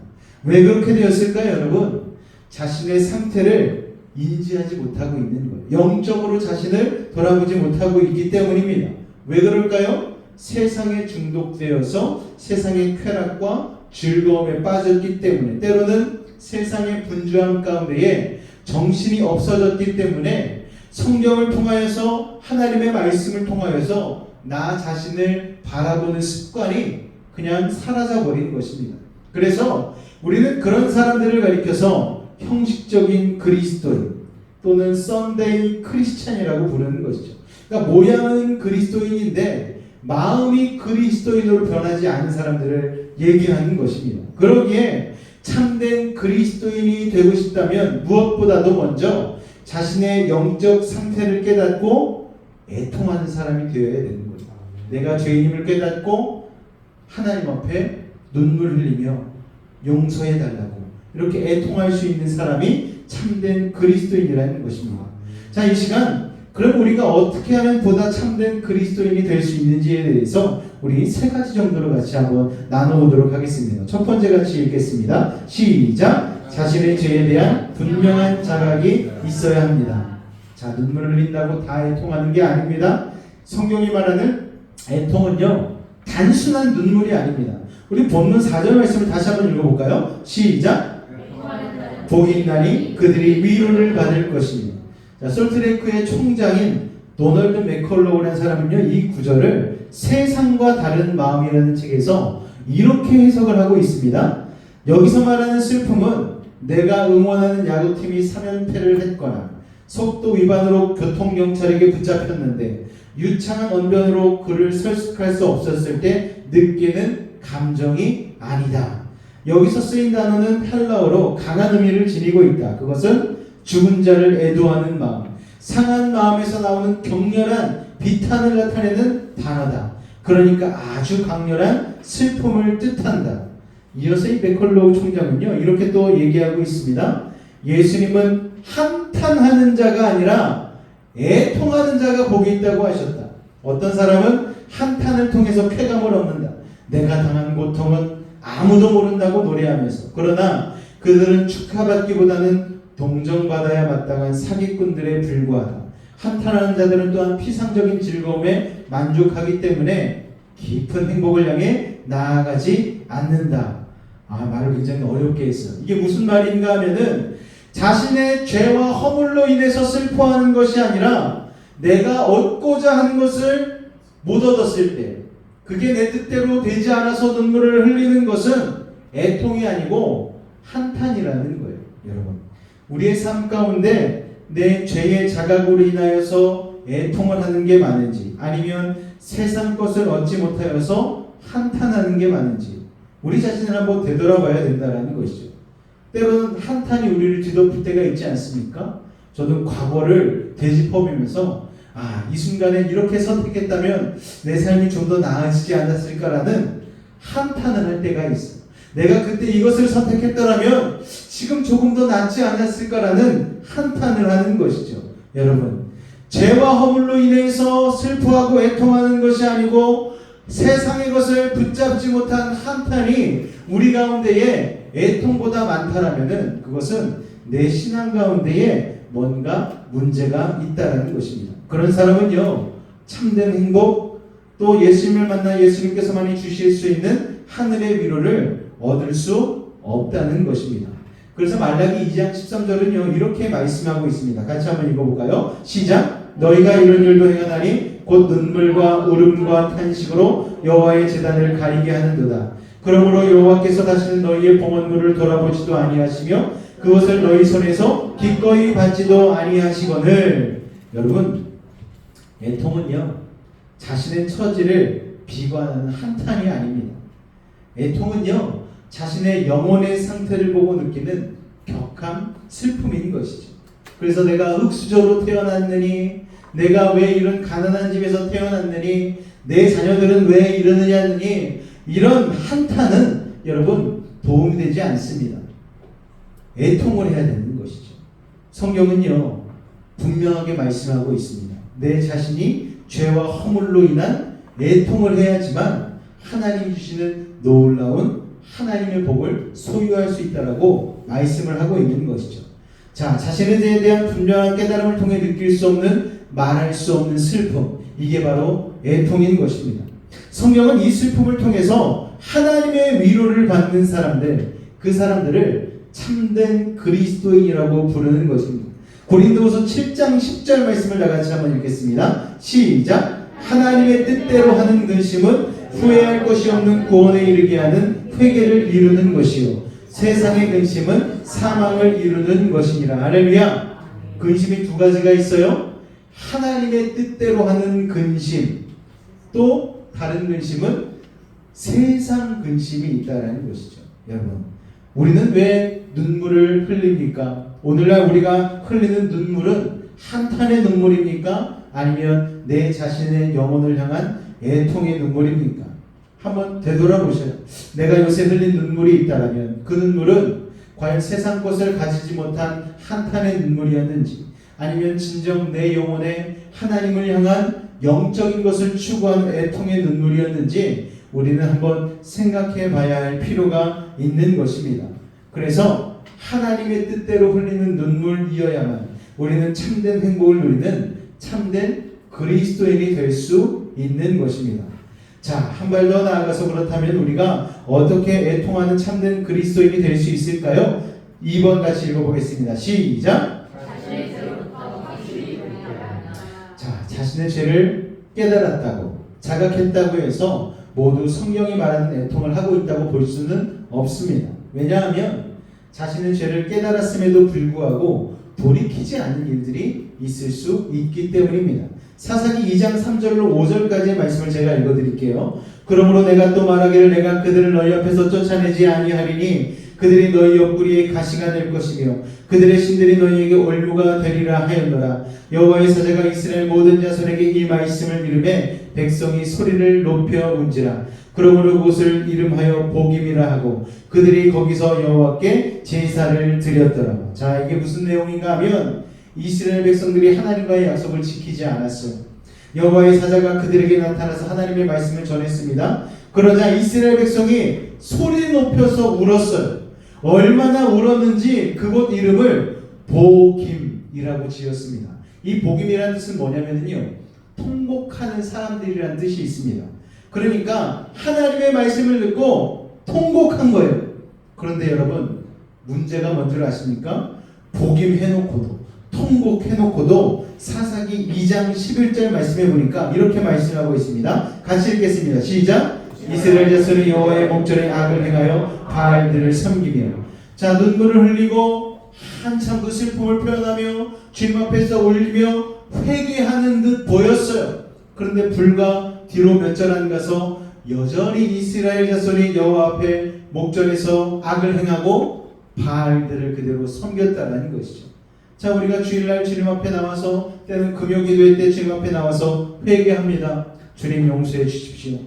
왜 그렇게 되었을까요, 여러분? 자신의 상태를 인지하지 못하고 있는 거예요. 영적으로 자신을 돌아보지 못하고 있기 때문입니다. 왜 그럴까요? 세상에 중독되어서 세상의 쾌락과 즐거움에 빠졌기 때문에, 때로는 세상의 분주함 가운데에 정신이 없어졌기 때문에 성경을 통하여서 하나님의 말씀을 통하여서 나 자신을 바라보는 습관이 그냥 사라져버린 것입니다. 그래서 우리는 그런 사람들을 가리켜서 형식적인 그리스도인 또는 썬데이 크리스찬이라고 부르는 것이죠. 그러니까 모양은 그리스도인인데 마음이 그리스도인으로 변하지 않은 사람들을 얘기하는 것입니다. 그러기에 참된 그리스도인이 되고 싶다면 무엇보다도 먼저 자신의 영적 상태를 깨닫고 애통하는 사람이 되어야 되는 거예요. 내가 죄인임을 깨닫고 하나님 앞에 눈물 흘리며 용서해 달라고 이렇게 애통할 수 있는 사람이 참된 그리스도인이라는 것입니다. 자, 이 시간 그럼 우리가 어떻게 하면 보다 참된 그리스도인이 될 수 있는지에 대해서 우리 세 가지 정도로 같이 한번 나눠보도록 하겠습니다. 첫 번째 같이 읽겠습니다. 시작! 자신의 죄에 대한 분명한 자각이 있어야 합니다. 자, 눈물을 흘린다고 다 애통하는 게 아닙니다. 성경이 말하는 애통은요 단순한 눈물이 아닙니다. 우리 본문 4절 말씀을 다시 한번 읽어볼까요? 시작! 복이 있나니 그들이 위로를 받을 것입니다. 자, 솔트레이크의 총장인 도널드 맥컬로우라는 사람은요 이 구절을 세상과 다른 마음이라는 책에서 이렇게 해석을 하고 있습니다. 여기서 말하는 슬픔은 내가 응원하는 야구팀이 3연패를 했거나 속도 위반으로 교통경찰에게 붙잡혔는데 유창한 언변으로 그를 설득할 수 없었을 때 느끼는 감정이 아니다. 여기서 쓰인 단어는 헬라어로 강한 의미를 지니고 있다. 그것은 죽은 자를 애도하는 마음, 상한 마음에서 나오는 격렬한 비탄을 나타내는 단어다. 그러니까 아주 강렬한 슬픔을 뜻한다. 이어서 이 맥컬로우 총장은요 이렇게 또 얘기하고 있습니다. 예수님은 한탄하는 자가 아니라 애통하는 자가 복이 있다고 하셨다. 어떤 사람은 한탄을 통해서 쾌감을 얻는다. 내가 당한 고통은 아무도 모른다고 노래하면서, 그러나 그들은 축하받기보다는 동정받아야 마땅한 사기꾼들에 불과하다. 한탄하는 자들은 또한 피상적인 즐거움에 만족하기 때문에 깊은 행복을 향해 나아가지 않는다. 말을 굉장히 어렵게 했어요. 이게 무슨 말인가 하면은 자신의 죄와 허물로 인해서 슬퍼하는 것이 아니라 내가 얻고자 하는 것을 못 얻었을 때, 그게 내 뜻대로 되지 않아서 눈물을 흘리는 것은 애통이 아니고 한탄이라는 거예요. 여러분, 우리의 삶 가운데 내 죄의 자각으로 인하여서 애통을 하는 게 많은지, 아니면 세상 것을 얻지 못하여서 한탄하는 게 많은지 우리 자신을 한번 되돌아봐야 된다는 것이죠. 때로는 한탄이 우리를 뒤덮을 때가 있지 않습니까? 저는 과거를 되짚어보면서 이 순간에 이렇게 선택했다면 내 삶이 좀 더 나아지지 않았을까라는 한탄을 할 때가 있어요. 내가 그때 이것을 선택했더라면 지금 조금 더 낫지 않았을까라는 한탄을 하는 것이죠. 여러분, 죄와 허물로 인해서 슬퍼하고 애통하는 것이 아니고 세상의 것을 붙잡지 못한 한탄이 우리 가운데에 애통보다 많다라면은 그것은 내 신앙 가운데에 뭔가 문제가 있다라는 것입니다. 그런 사람은요, 참된 행복, 또 예수님을 만나 예수님께서만이 주실 수 있는 하늘의 위로를 얻을 수 없다는 것입니다. 그래서 말라기 2장 13절은요, 이렇게 말씀하고 있습니다. 같이 한번 읽어볼까요? 시작! 너희가 이런 일도 행하나니 곧 눈물과 울음과 탄식으로 여호와의 제단을 가리게 하는도다. 그러므로 여호와께서 다시는 너희의 봉헌물을 돌아보지도 아니하시며 그것을 너희 손에서 기꺼이 받지도 아니하시거늘. 여러분, 애통은요, 자신의 처지를 비관하는 한탄이 아닙니다. 애통은요, 자신의 영혼의 상태를 보고 느끼는 격한 슬픔인 것이죠. 그래서 내가 흙수저로 태어났느니, 내가 왜 이런 가난한 집에서 태어났느니, 내 자녀들은 왜 이러느냐니, 이런 한탄은 여러분 도움이 되지 않습니다. 애통을 해야 되는 것이죠. 성경은요, 분명하게 말씀하고 있습니다. 내 자신이 죄와 허물로 인한 애통을 해야지만 하나님이 주시는 놀라운 하나님의 복을 소유할 수 있다라고 말씀을 하고 있는 것이죠. 자, 자신에 대한 분명한 깨달음을 통해 느낄 수 없는, 말할 수 없는 슬픔, 이게 바로 애통인 것입니다. 성경은 이 슬픔을 통해서 하나님의 위로를 받는 사람들, 그 사람들을 참된 그리스도인이라고 부르는 것입니다. 고린도후서 7장 10절 말씀을 나같이 한번 읽겠습니다. 시작! 하나님의 뜻대로 하는 근심은 후회할 것이 없는 구원에 이르게 하는 회개를 이루는 것이요 세상의 근심은 사망을 이루는 것이니라. 할렐루야. 근심이 두 가지가 있어요. 하나님의 뜻대로 하는 근심, 또 다른 근심은 세상 근심이 있다라는 것이죠. 여러분, 우리는 왜 눈물을 흘립니까? 오늘날 우리가 흘리는 눈물은 한탄의 눈물입니까? 아니면 내 자신의 영혼을 향한 애통의 눈물입니까? 한번 되돌아보셔요. 내가 요새 흘린 눈물이 있다면 그 눈물은 과연 세상 것을 가지지 못한 한탄의 눈물이었는지, 아니면 진정 내 영혼에 하나님을 향한 영적인 것을 추구하는 애통의 눈물이었는지 우리는 한번 생각해 봐야 할 필요가 있는 것입니다. 그래서 하나님의 뜻대로 흘리는 눈물이어야만 우리는 참된 행복을 누리는 참된 그리스도인이 될 수 있는 것입니다. 자, 한 발 더 나아가서 그렇다면 우리가 어떻게 애통하는 참된 그리스도인이 될 수 있을까요? 2번 같이 읽어보겠습니다. 시작! 자, 자신의 죄를 깨달았다고, 자각했다고 해서 모두 성경이 말하는 애통을 하고 있다고 볼 수는 없습니다. 왜냐하면 자신의 죄를 깨달았음에도 불구하고 돌이키지 않는 일들이 있을 수 있기 때문입니다. 사사기 2장 3절로 5절까지의 말씀을 제가 읽어드릴게요. 그러므로 내가 또 말하기를 내가 그들을 너희 앞에서 쫓아내지 아니하리니 그들이 너희 옆구리에 가시가 될 것이며 그들의 신들이 너희에게 올무가 되리라 하였노라. 여호와의 사자가 이스라엘 모든 자손에게 이 말씀을 이르매 백성이 소리를 높여 운지라. 그러므로 그곳을 이름하여 복임이라 하고 그들이 거기서 여호와께 제사를 드렸더라. 자, 이게 무슨 내용인가 하면 이스라엘 백성들이 하나님과의 약속을 지키지 않았어요. 여호와의 사자가 그들에게 나타나서 하나님의 말씀을 전했습니다. 그러자 이스라엘 백성이 소리 높여서 울었어요. 얼마나 울었는지 그곳 이름을 복임이라고 지었습니다. 이 복임이라는 뜻은 뭐냐면요, 통곡하는 사람들이라는 뜻이 있습니다. 그러니까 하나님의 말씀을 듣고 통곡한 거예요. 그런데 여러분, 문제가 뭔지 아십니까? 복임해놓고도, 통곡해놓고도 사사기 2장 11절 말씀해 보니까 이렇게 말씀하고 있습니다. 같이 읽겠습니다. 시작! 이스라엘 자손이 여호와의 목전에 악을 행하여 바알들을 섬기며. 자, 눈물을 흘리고 한참 그 슬픔을 표현하며 주님 앞에서 울리며 회개하는 듯 보였어요. 그런데 불과 뒤로 몇 절 안 가서 여전히 이스라엘 자손이 여호와 앞에 목전에서 악을 행하고 바알들을 그대로 섬겼다는 것이죠. 자, 우리가 주일날 주님 앞에 나와서, 때는 금요기도회 때 주님 앞에 나와서 회개합니다. 주님 용서해 주십시오.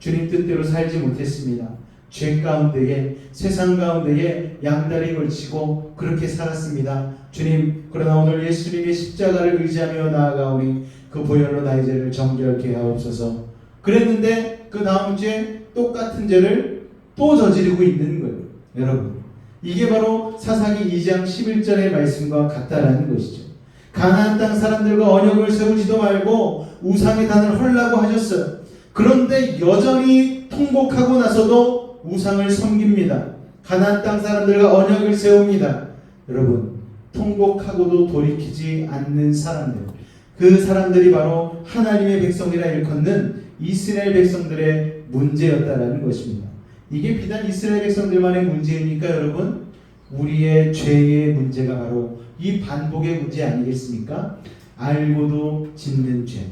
주님 뜻대로 살지 못했습니다. 죄 가운데에 세상 가운데에 양다리 걸치고 그렇게 살았습니다. 주님, 그러나 오늘 예수님의 십자가를 의지하며 나아가오니 그 보혈로 나의 죄를 정결케 하옵소서. 그랬는데 그 다음 주에 똑같은 죄를 또 저지르고 있는 거예요. 여러분, 이게 바로 사사기 2장 11절의 말씀과 같다라는 것이죠. 가나안 땅 사람들과 언약을 세우지도 말고 우상의 단을 헐라고 하셨어요. 그런데 여전히 통곡하고 나서도 우상을 섬깁니다. 가나안 땅 사람들과 언약을 세웁니다. 여러분, 통곡하고도 돌이키지 않는 사람들, 그 사람들이 바로 하나님의 백성이라 일컫는 이스라엘 백성들의 문제였다라는 것입니다. 이게 비단 이스라엘 백성들만의 문제입니까, 여러분? 우리의 죄의 문제가 바로 이 반복의 문제 아니겠습니까? 알고도 짓는 죄,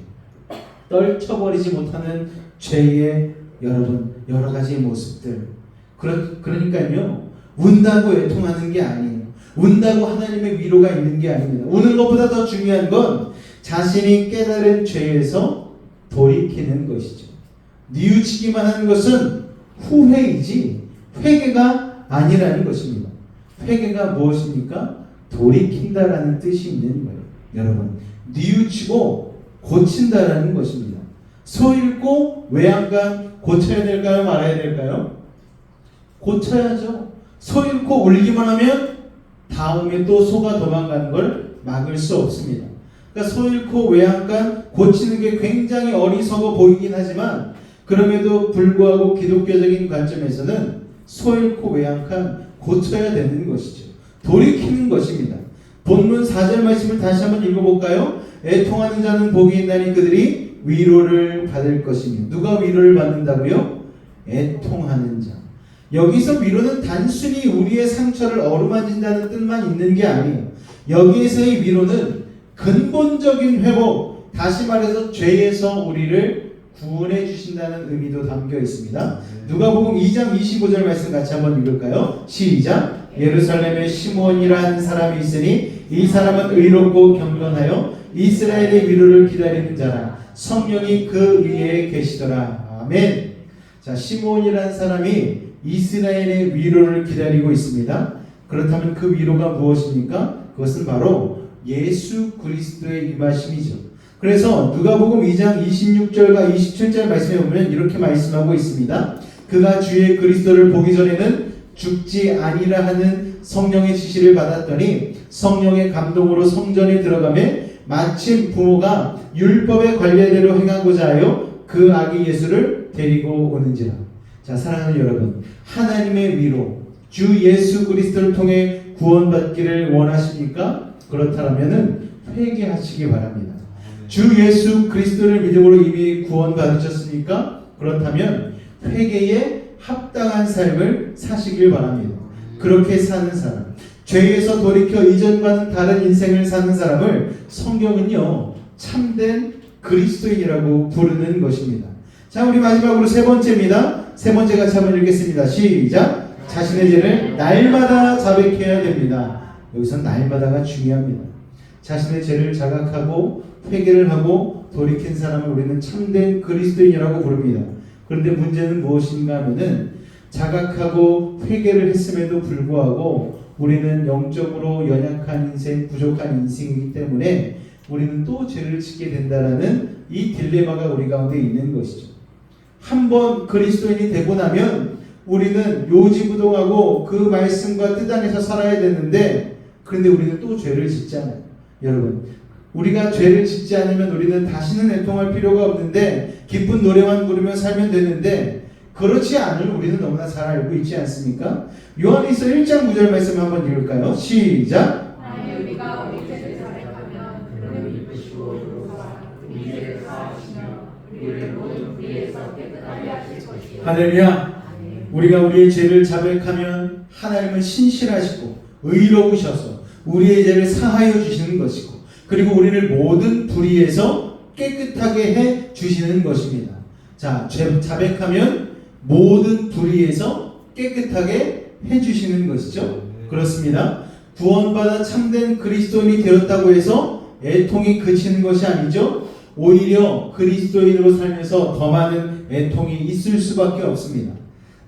떨쳐버리지 못하는 죄의 여러분 여러 가지 모습들. 그러니까요, 운다고 애통하는 게 아니에요. 운다고 하나님의 위로가 있는 게 아닙니다. 우는 것보다 더 중요한 건 자신이 깨달은 죄에서 돌이키는 것이죠. 뉘우치기만 하는 것은 후회이지 회개가 아니라는 것입니다. 회개가 무엇입니까? 돌이킨다라는 뜻이 있는 거예요. 여러분, 뉘우치고 고친다라는 것입니다. 소 잃고 외양간 고쳐야 될까요? 말아야 될까요? 고쳐야죠. 소 잃고 울기만 하면 다음에 또 소가 도망가는 걸 막을 수 없습니다. 그러니까 소 잃고 외양간 고치는 게 굉장히 어리석어 보이긴 하지만 그럼에도 불구하고 기독교적인 관점에서는 소 잃고 외양간 고쳐야 되는 것이죠. 돌이키는 것입니다. 본문 4절 말씀을 다시 한번 읽어볼까요? 애통하는 자는 복이 있나니 그들이 위로를 받을 것이며. 누가 위로를 받는다고요? 애통하는 자. 여기서 위로는 단순히 우리의 상처를 어루만진다는 뜻만 있는 게 아니에요. 여기에서의 위로는 근본적인 회복, 다시 말해서 죄에서 우리를 구원해 주신다는 의미도 담겨 있습니다. 누가복음 2장 25절 말씀 같이 한번 읽을까요? 시작. 예루살렘에 시므온이라는 사람이 있으니 이 사람은 의롭고 경건하여 이스라엘의 위로를 기다리는 자라. 성령이 그 위에 계시더라. 아멘. 자, 시므온이라는 사람이 이스라엘의 위로를 기다리고 있습니다. 그렇다면 그 위로가 무엇입니까? 그것은 바로 예수 그리스도의 임하심이죠. 그래서 누가복음 2장 26절과 27절 말씀에 보면 이렇게 말씀하고 있습니다. 그가 주의 그리스도를 보기 전에는 죽지 아니라 하는 성령의 지시를 받았더니 성령의 감동으로 성전에 들어가매 마침 부모가 율법의 관례대로 행하고자 하여 그 아기 예수를 데리고 오는지라. 자, 사랑하는 여러분, 하나님의 위로 주 예수 그리스도를 통해 구원받기를 원하십니까? 그렇다면은 회개하시기 바랍니다. 주 예수 그리스도를 믿음으로 이미 구원받으셨습니까? 그렇다면 회개에 합당한 삶을 사시길 바랍니다. 그렇게 사는 사람, 죄에서 돌이켜 이전과는 다른 인생을 사는 사람을 성경은요 참된 그리스도인이라고 부르는 것입니다. 자, 우리 마지막으로 세 번째입니다. 세 번째 같이 한번 읽겠습니다. 시작. 자신의 죄를 날마다 자백해야 됩니다. 여기서 날마다가 중요합니다. 자신의 죄를 자각하고 회개를 하고 돌이킨 사람을 우리는 참된 그리스도인이라고 부릅니다. 그런데 문제는 무엇인가 하면은 자각하고 회개를 했음에도 불구하고 우리는 영적으로 연약한 인생, 부족한 인생이기 때문에 우리는 또 죄를 짓게 된다라는 이 딜레마가 우리 가운데 있는 것이죠. 한번 그리스도인이 되고 나면 우리는 요지부동하고 그 말씀과 뜻 안에서 살아야 되는데, 그런데 우리는 또 죄를 짓잖아요. 여러분, 우리가 죄를 짓지 않으면 우리는 다시는 애통할 필요가 없는데 기쁜 노래만 부르며 살면 되는데, 그렇지 않을 우리는 너무나 잘 알고 있지 않습니까? 요한일서 1장 9절 말씀 한번 읽을까요? 시작. 우리가 우리 죄를 자백하면 그를 이쁘시고 우리 죄를 사하시며 우리를 모든 불의에서 깨끗하게 하실 것이요. 할렐루야. 우리가 우리의 죄를 자백하면 하나님은 신실하시고 의로우셔서 우리의 죄를 사하여 주시는 것이고, 그리고 우리를 모든 불의에서 깨끗하게 해 주시는 것입니다. 자, 죄 자백하면 모든 불의에서 깨끗하게 해 주시는 것이죠. 그렇습니다. 구원받아 참된 그리스도인이 되었다고 해서 애통이 그치는 것이 아니죠. 오히려 그리스도인으로 살면서 더 많은 애통이 있을 수밖에 없습니다.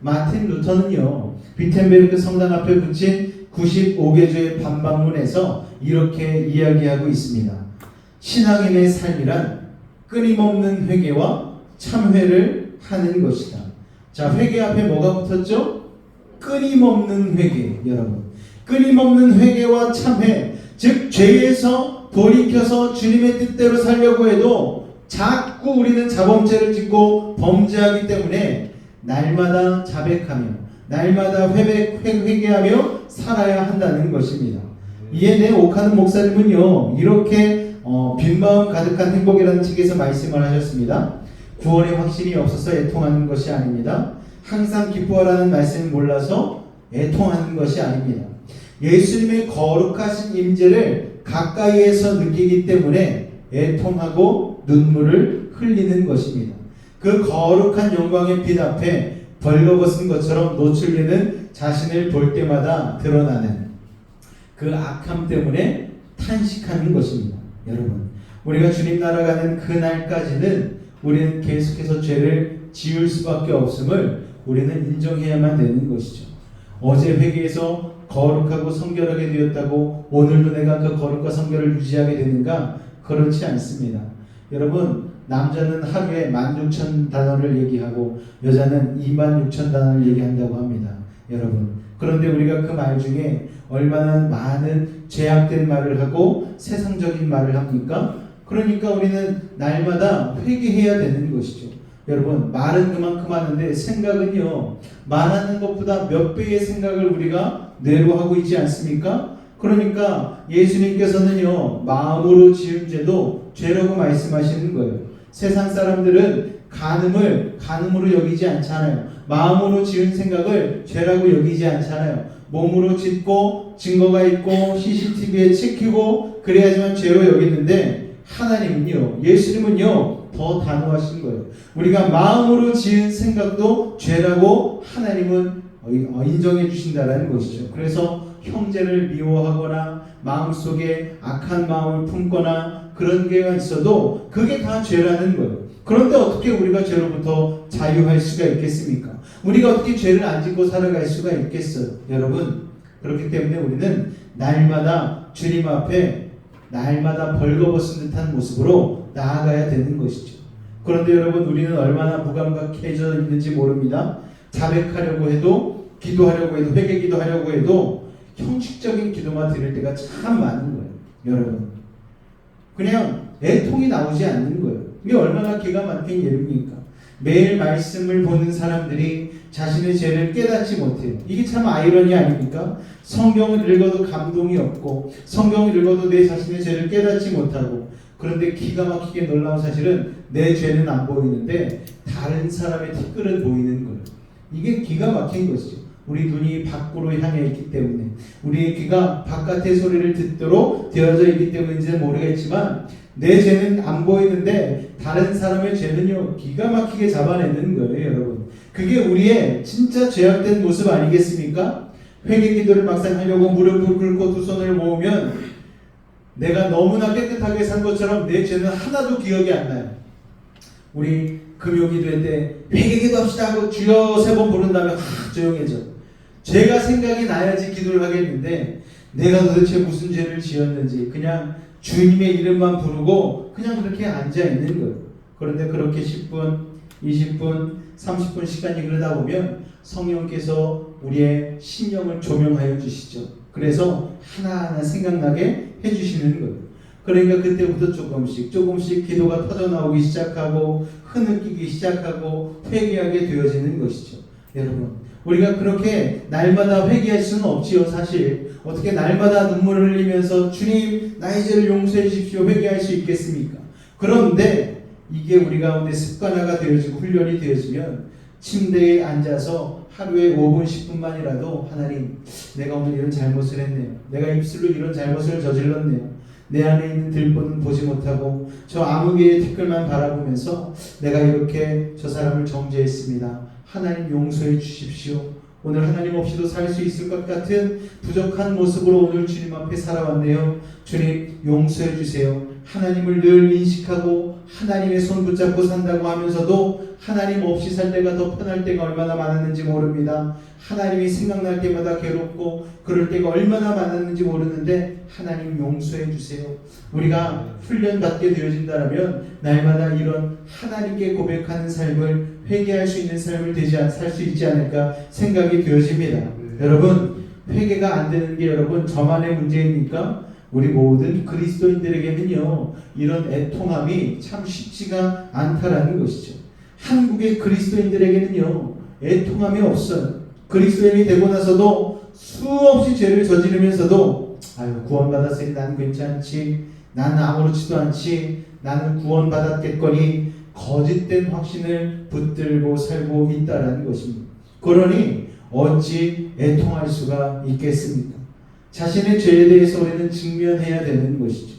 마틴 루터는요, 비텐베르크 성당 앞에 붙인 95개조의 반박문에서 이렇게 이야기하고 있습니다. 신앙인의 삶이란 끊임없는 회개와 참회를 하는 것이다. 자, 회개 앞에 뭐가 붙었죠? 끊임없는 회개, 여러분. 끊임없는 회개와 참회, 즉 죄에서 돌이켜서 주님의 뜻대로 살려고 해도 자꾸 우리는 자범죄를 짓고 범죄하기 때문에 날마다 자백하며 날마다 회개하며 살아야 한다는 것입니다. 이에 대해 옥하는 목사님은요, 이렇게 빈마음 가득한 행복이라는 책에서 말씀을 하셨습니다. 구원의 확신이 없어서 애통하는 것이 아닙니다. 항상 기뻐하라는 말씀을 몰라서 애통하는 것이 아닙니다. 예수님의 거룩하신 임재를 가까이에서 느끼기 때문에 애통하고 눈물을 흘리는 것입니다. 그 거룩한 영광의 빛 앞에 벌거벗은 것처럼 노출되는 자신을 볼 때마다 드러나는 그 악함 때문에 탄식하는 것입니다. 여러분, 우리가 주님 나라 가는 그날까지는 우리는 계속해서 죄를 지을 수밖에 없음을 우리는 인정해야만 되는 것이죠. 어제 회개해서 거룩하고 성결하게 되었다고 오늘도 내가 그 거룩과 성결을 유지하게 되는가? 그렇지 않습니다. 여러분, 남자는 하루에 16,000단어를 얘기하고 여자는 26,000단어를 얘기한다고 합니다. 여러분, 그런데 우리가 그 말 중에 얼마나 많은 죄악된 말을 하고 세상적인 말을 합니까? 그러니까 우리는 날마다 회개해야 되는 것이죠. 여러분, 말은 그만큼 하는데 생각은요, 말하는 것보다 몇 배의 생각을 우리가 뇌로 하고 있지 않습니까? 그러니까 예수님께서는요, 마음으로 지은 죄도 죄라고 말씀하시는 거예요. 세상 사람들은 간음으로 여기지 않잖아요. 마음으로 지은 생각을 죄라고 여기지 않잖아요. 몸으로 짓고 증거가 있고 CCTV에 찍히고 그래야지만 죄로 여기는데, 하나님은요, 예수님은요, 더 단호하신 거예요. 우리가 마음으로 지은 생각도 죄라고 하나님은 인정해 주신다라는 것이죠. 그래서 형제를 미워하거나 마음속에 악한 마음을 품거나 그런 게 있어도 그게 다 죄라는 거예요. 그런데 어떻게 우리가 죄로부터 자유할 수가 있겠습니까? 우리가 어떻게 죄를 안 짓고 살아갈 수가 있겠어요? 여러분, 그렇기 때문에 우리는 날마다 주님 앞에 날마다 벌거벗은 듯한 모습으로 나아가야 되는 것이죠. 그런데 여러분, 우리는 얼마나 무감각해져 있는지 모릅니다. 자백하려고 해도, 기도하려고 해도, 회개 기도하려고 해도 형식적인 기도만 드릴 때가 참 많은 거예요. 여러분, 그냥 애통이 나오지 않는 거예요. 이게 얼마나 기가 막힌 예입니까? 매일 말씀을 보는 사람들이 자신의 죄를 깨닫지 못해요. 이게 참 아이러니 아닙니까? 성경을 읽어도 감동이 없고 성경을 읽어도 내 자신의 죄를 깨닫지 못하고, 그런데 기가 막히게 놀라운 사실은 내 죄는 안 보이는데 다른 사람의 티끌은 보이는 거예요. 이게 기가 막힌 것이죠. 우리 눈이 밖으로 향해 있기 때문에, 우리의 귀가 바깥의 소리를 듣도록 되어져 있기 때문인지는 모르겠지만 내 죄는 안 보이는데 다른 사람의 죄는요, 기가 막히게 잡아내는 거예요. 여러분, 그게 우리의 진짜 죄악된 모습 아니겠습니까? 회개 기도를 막상 하려고 무릎을 꿇고 두 손을 모으면 내가 너무나 깨끗하게 산 것처럼 내 죄는 하나도 기억이 안 나요. 우리 금요기도회 때 회개 기도합시다 하고 주여 3번 부른 다음에 조용해져. 죄가 생각이 나야지 기도를 하겠는데 내가 도대체 무슨 죄를 지었는지 그냥 주님의 이름만 부르고 그냥 그렇게 앉아있는 거예요. 그런데 그렇게 10분, 20분, 30분 시간이 흐르다 보면 성령께서 우리의 심령을 조명하여 주시죠. 그래서 하나하나 생각나게 해주시는 거예요. 그러니까 그때부터 조금씩 기도가 터져나오기 시작하고 흐느끼기 시작하고 회개하게 되어지는 것이죠. 여러분, 우리가 그렇게 날마다 회개할 수는 없지요. 사실 어떻게 날마다 눈물을 흘리면서 주님 나의 죄를 용서해 주십시오 회개할 수 있겠습니까? 그런데 이게 우리 가운데 습관화가 되어지고 훈련이 되어지면 침대에 앉아서 하루에 5분 10분만이라도 하나님, 내가 오늘 이런 잘못을 했네요. 내가 입술로 이런 잘못을 저질렀네요. 내 안에 있는 들보는 보지 못하고 저 아무개의 티끌만 바라보면서 내가 이렇게 저 사람을 정죄했습니다. 하나님 용서해 주십시오. 오늘 하나님 없이도 살 수 있을 것 같은 부족한 모습으로 오늘 주님 앞에 살아왔네요. 주님 용서해 주세요. 하나님을 늘 인식하고 하나님의 손 붙잡고 산다고 하면서도 하나님 없이 살 때가 더 편할 때가 얼마나 많았는지 모릅니다. 하나님이 생각날 때마다 괴롭고 그럴 때가 얼마나 많았는지 모르는데 하나님 용서해 주세요. 우리가 훈련받게 되어진다면 날마다 이런 하나님께 고백하는 삶을 회개할 수 있는 삶을 살 수 있지 않을까 생각이 되어집니다. 여러분 회개가 안 되는 게 여러분 저만의 문제입니까? 우리 모든 그리스도인들에게는요 이런 애통함이 참 쉽지가 않다라는 것이죠. 한국의 그리스도인들에게는요 애통함이 없어요. 그리스도인이 되고 나서도 수없이 죄를 저지르면서도 아유 구원받았으니 나는 괜찮지, 나는 아무렇지도 않지, 나는 구원받았겠거니 거짓된 확신을 붙들고 살고 있다라는 것입니다. 그러니 어찌 애통할 수가 있겠습니까? 자신의 죄에 대해서 우리는 직면해야 되는 것이죠.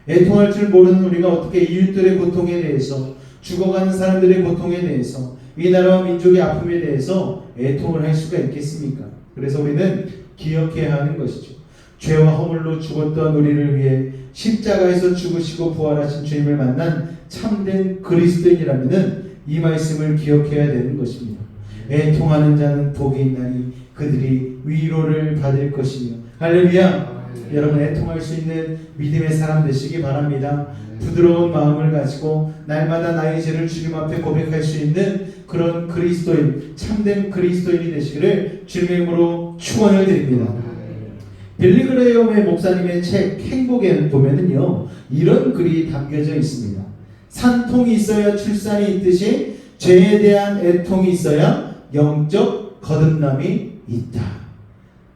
애통할 줄 모르는 우리가 어떻게 이웃들의 고통에 대해서, 죽어가는 사람들의 고통에 대해서, 이 나라와 민족의 아픔에 대해서 애통을 할 수가 있겠습니까? 그래서 우리는 기억해야 하는 것이죠. 죄와 허물로 죽었던 우리를 위해 십자가에서 죽으시고 부활하신 주님을 만난 참된 그리스도인이라면 이 말씀을 기억해야 되는 것입니다. 애통하는 자는 복이 있나니 그들이 위로를 받을 것이며. 할렐루야. 여러분 애통할 수 있는 믿음의 사람 되시기 바랍니다. 부드러운 마음을 가지고 날마다 나의 죄를 주님 앞에 고백할 수 있는 그런 그리스도인, 참된 그리스도인이 되시기를 주님의 이름으로 축원을 드립니다. 빌리 그레이엄의 목사님의 책 행복에 보면은요 이런 글이 담겨져 있습니다. 산통이 있어야 출산이 있듯이 죄에 대한 애통이 있어야 영적 거듭남이 있다.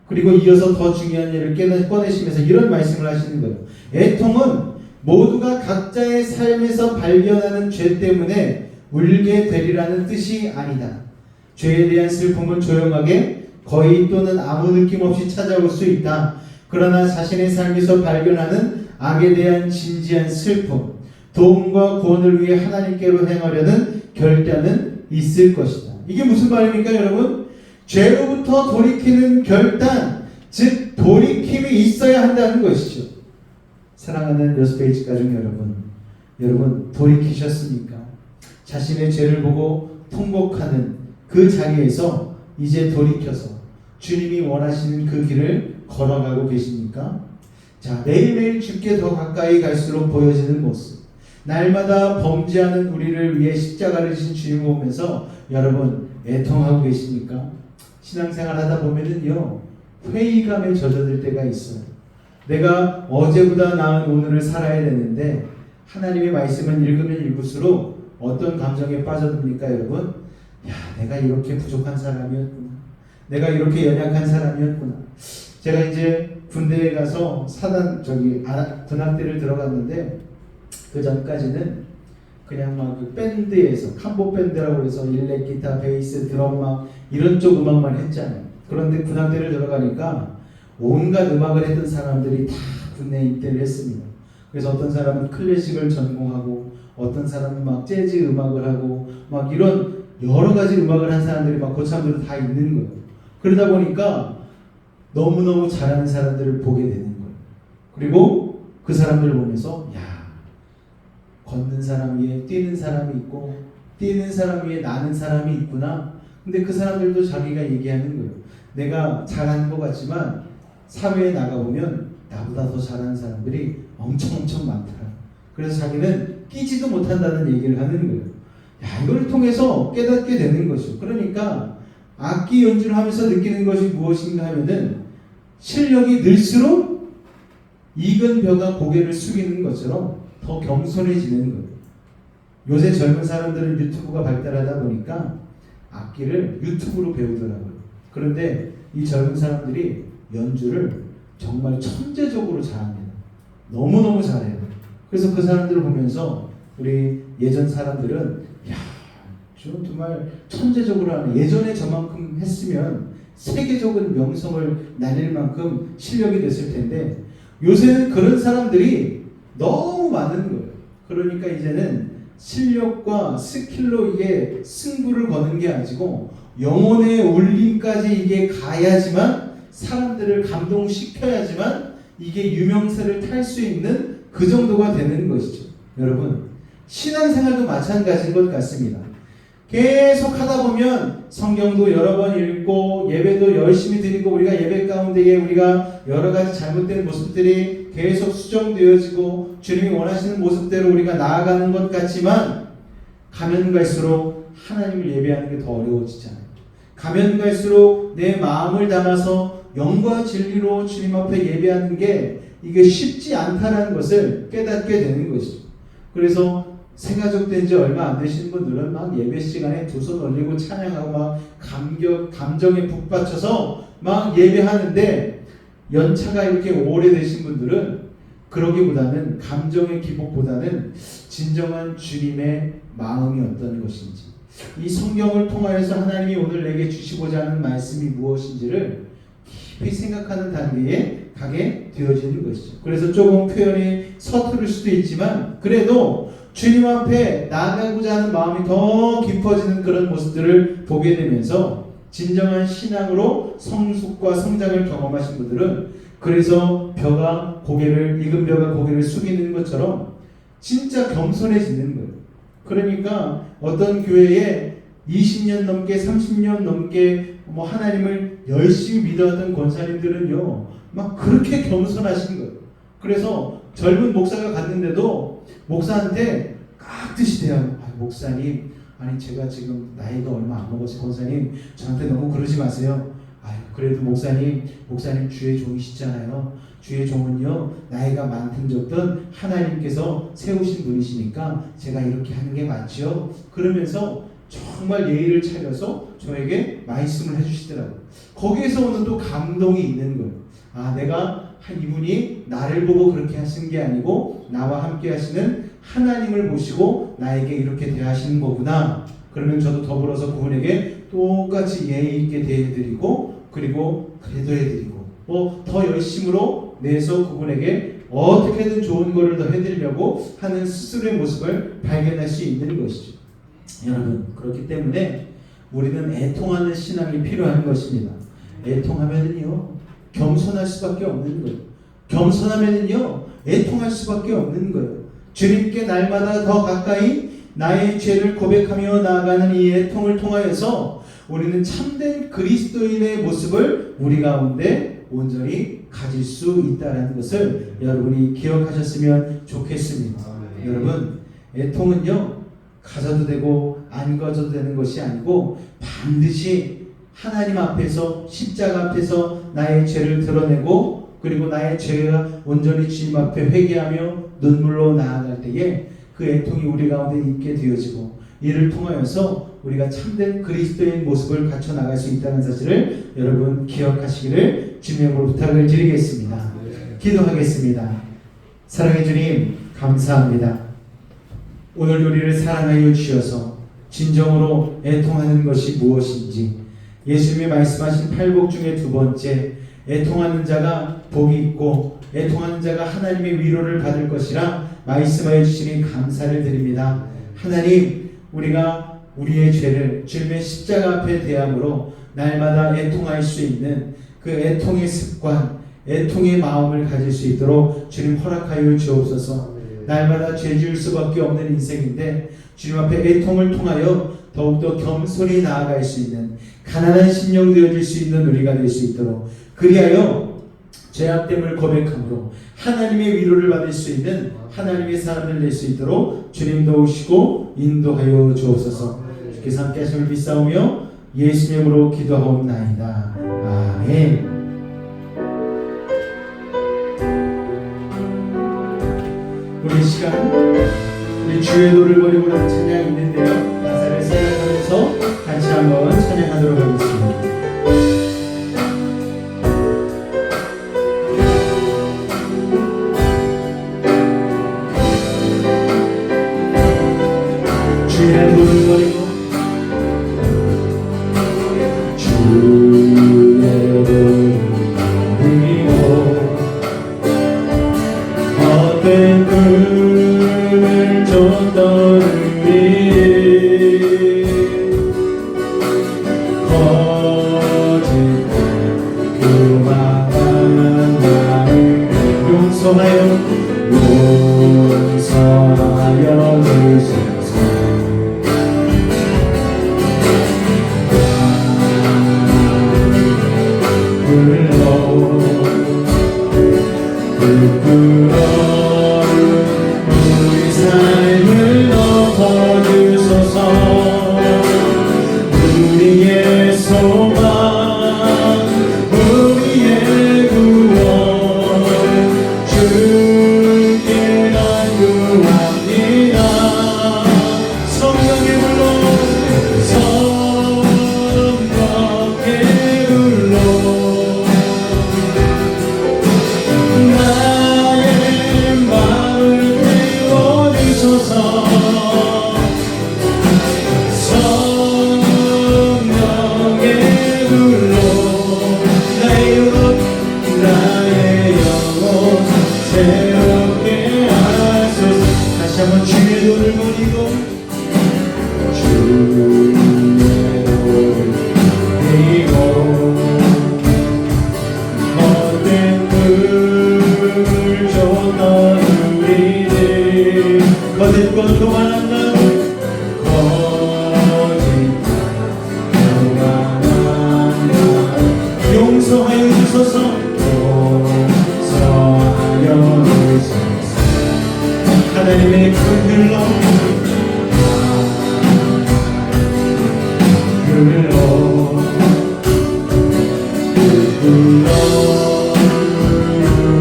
그리고 이어서 더 중요한 예를 꺼내시면서 이런 말씀을 하시는 거예요. 애통은 모두가 각자의 삶에서 발견하는 죄 때문에 울게 되리라는 뜻이 아니다. 죄에 대한 슬픔은 조용하게 거의 또는 아무 느낌 없이 찾아올 수 있다. 그러나 자신의 삶에서 발견하는 악에 대한 진지한 슬픔, 도움과 구원을 위해 하나님께로 행하려는 결단은 있을 것이다. 이게 무슨 말입니까, 여러분? 죄로부터 돌이키는 결단, 즉 돌이킴이 있어야 한다는 것이죠. 사랑하는 여스페이지 가족 여러분 돌이키셨습니까? 자신의 죄를 보고 통곡하는 그 자리에서 이제 돌이켜서 주님이 원하시는 그 길을 걸어가고 계십니까? 자, 매일매일 주께 더 가까이 갈수록 보여지는 모습, 날마다 범죄하는 우리를 위해 십자가를 지신 주님을 보면서 여러분 애통하고 계십니까? 신앙생활 하다 보면은요 회의감에 젖어들 때가 있어요. 내가 어제보다 나은 오늘을 살아야 되는데 하나님의 말씀을 읽으면 읽을수록 어떤 감정에 빠져듭니까, 여러분? 야, 내가 이렇게 부족한 사람이었구나. 내가 이렇게 연약한 사람이었구나. 제가 이제 군대에 가서 군악대를 들어갔는데 그 전까지는 그냥 막 그 밴드에서 캄보 밴드라고 해서 일렉 기타, 베이스, 드럼 막 이런 쪽 음악만 했잖아요. 그런데 군악대를 들어가니까 온갖 음악을 했던 사람들이 다 군대에 입대를 했습니다. 그래서 어떤 사람은 클래식을 전공하고 어떤 사람은 막 재즈 음악을 하고 막 이런 여러 가지 음악을 한 사람들이 막 고참들도 다 있는 거예요. 그러다 보니까 너무너무 잘하는 사람들을 보게 되는 거예요. 그리고 그 사람들을 보면서 야, 걷는 사람 위에 뛰는 사람이 있고 뛰는 사람 위에 나는 사람이 있구나. 근데 그 사람들도 자기가 얘기하는 거예요. 내가 잘하는 것 같지만 사회에 나가보면 나보다 더 잘하는 사람들이 엄청 많더라. 그래서 자기는 끼지도 못한다는 얘기를 하는 거예요. 야, 이걸 통해서 깨닫게 되는 것이죠. 그러니까 악기 연주를 하면서 느끼는 것이 무엇인가 하면은 실력이 늘수록 익은 벼가 고개를 숙이는 것처럼 더 겸손해지는 거예요. 요새 젊은 사람들은 유튜브가 발달하다 보니까 악기를 유튜브로 배우더라고요. 그런데 이 젊은 사람들이 연주를 정말 천재적으로 잘합니다. 너무너무 잘해요. 그래서 그 사람들을 보면서 우리 예전 사람들은 야, 저 정말 천재적으로 하네. 예전에 저만큼 했으면 세계적인 명성을 날릴 만큼 실력이 됐을 텐데 요새는 그런 사람들이 너무 많은 거예요. 그러니까 이제는 실력과 스킬로 이게 승부를 거는 게 아니고 영혼의 울림까지 이게 가야지만, 사람들을 감동시켜야지만 이게 유명세를 탈 수 있는 그 정도가 되는 것이죠. 여러분, 신앙생활도 마찬가지인 것 같습니다. 계속 하다 보면 성경도 여러 번 읽고 예배도 열심히 드리고, 우리가 예배 가운데에 우리가 여러 가지 잘못된 모습들이 계속 수정되어지고 주님이 원하시는 모습대로 우리가 나아가는 것 같지만, 가면 갈수록 하나님을 예배하는 게 더 어려워지잖아요. 가면 갈수록 내 마음을 담아서 영과 진리로 주님 앞에 예배하는 게 이게 쉽지 않다는 것을 깨닫게 되는 것이죠. 그래서 새가족 된 지 얼마 안 되신 분들은 막 예배 시간에 두 손 올리고 찬양하고 막 감정에 북받쳐서 막 예배하는데, 연차가 이렇게 오래되신 분들은 그러기보다는, 감정의 기복보다는 진정한 주님의 마음이 어떤 것인지, 이 성경을 통하여서 하나님이 오늘 내게 주시고자 하는 말씀이 무엇인지를 깊이 생각하는 단계에 가게 되어지는 것이죠. 그래서 조금 표현이 서투를 수도 있지만, 그래도 주님 앞에 나아가고자 하는 마음이 더 깊어지는 그런 모습들을 보게 되면서, 진정한 신앙으로 성숙과 성장을 경험하신 분들은 그래서 익은 벼가 고개를 숙이는 것처럼 진짜 겸손해지는 거예요. 그러니까 어떤 교회에 20년 넘게 30년 넘게 하나님을 열심히 믿어왔던 권사님들은요, 막 그렇게 겸손하신 거예요. 그래서 젊은 목사가 갔는데도 목사한테 깍듯이 대하고, 목사님, 아니 제가 지금 나이가 얼마 안 먹어서 권사님 저한테 너무 그러지 마세요. 그래도 목사님 주의 종이시잖아요. 주의 종은요, 나이가 많든 적든 하나님께서 세우신 분이시니까 제가 이렇게 하는 게 맞죠. 그러면서 정말 예의를 차려서 저에게 말씀을 해주시더라고요. 거기에서 오는 또 감동이 있는 거예요. 내가 이분이 나를 보고 그렇게 하신 게 아니고 나와 함께 하시는 하나님을 보시고 나에게 이렇게 대하시는 거구나. 그러면 저도 더불어서 그분에게 똑같이 예의 있게 대해드리고, 그리고 기도해드리고, 더 열심으로 내서 그분에게 어떻게든 좋은 거를 더 해드리려고 하는 스스로의 모습을 발견할 수 있는 것이죠. 여러분, 그렇기 때문에 우리는 애통하는 신앙이 필요한 것입니다. 애통하면은요, 겸손할 수밖에 없는 거예요. 겸손하면은요, 애통할 수밖에 없는 거예요. 주님께 날마다 더 가까이 나의 죄를 고백하며 나아가는 이 애통을 통하여서 우리는 참된 그리스도인의 모습을 우리 가운데 온전히 가질 수 있다는 것을 여러분이 기억하셨으면 좋겠습니다. 여러분, 애통은요, 가져도 되고 안 가져도 되는 것이 아니고 반드시 하나님 앞에서, 십자가 앞에서 나의 죄를 드러내고, 그리고 나의 죄가 온전히 주님 앞에 회개하며 눈물로 나아갈 때에 그 애통이 우리 가운데 있게 되어지고, 이를 통하여서 우리가 참된 그리스도인 모습을 갖춰 나갈 수 있다는 사실을 여러분 기억하시기를 주님으로 부탁을 드리겠습니다. 기도하겠습니다. 사랑의 주님, 감사합니다. 오늘 우리를 사랑하여 주셔서 진정으로 애통하는 것이 무엇인지, 예수님이 말씀하신 팔복 중에 두 번째, 애통하는 자가 복이 있고 애통하는 자가 하나님의 위로를 받을 것이라 말씀하여 주시니 감사를 드립니다. 하나님, 우리가 우리의 죄를 주님의 십자가 앞에 대함으로 날마다 애통할 수 있는 그 애통의 습관, 애통의 마음을 가질 수 있도록 주님 허락하여 주옵소서. 날마다 죄 지을 수밖에 없는 인생인데 주님 앞에 애통을 통하여 더욱더 겸손히 나아갈 수 있는, 가난한 심령 되어질 수 있는 우리가 될 수 있도록, 그리하여 죄악됨을 고백함으로 하나님의 위로를 받을 수 있는 하나님의 사람을 될 수 있도록 주님 도우시고 인도하여 주옵소서. 주께서 함께 하심을 믿사오며 예수 이름으로 기도하옵나이다. 아멘. 우리 시간, 우리 주의 도를 버리고 라는 찬양이 있는데요, 가사를 생각하면서 같이 한번 찬양하도록 하겠습니다. 주의 도를 버리고 주의 도를 버리고 헛된 꿈을 쫓던 우리 다시 한번 주의 돈을 버리고 주의 돈을 버리고 헛된 꿈을 쫓던 우리들 거짓 것 교만한 마음 거짓 교만한 마음 용서하여 주소서 용서하여 주소서 하나님의 큰 흘러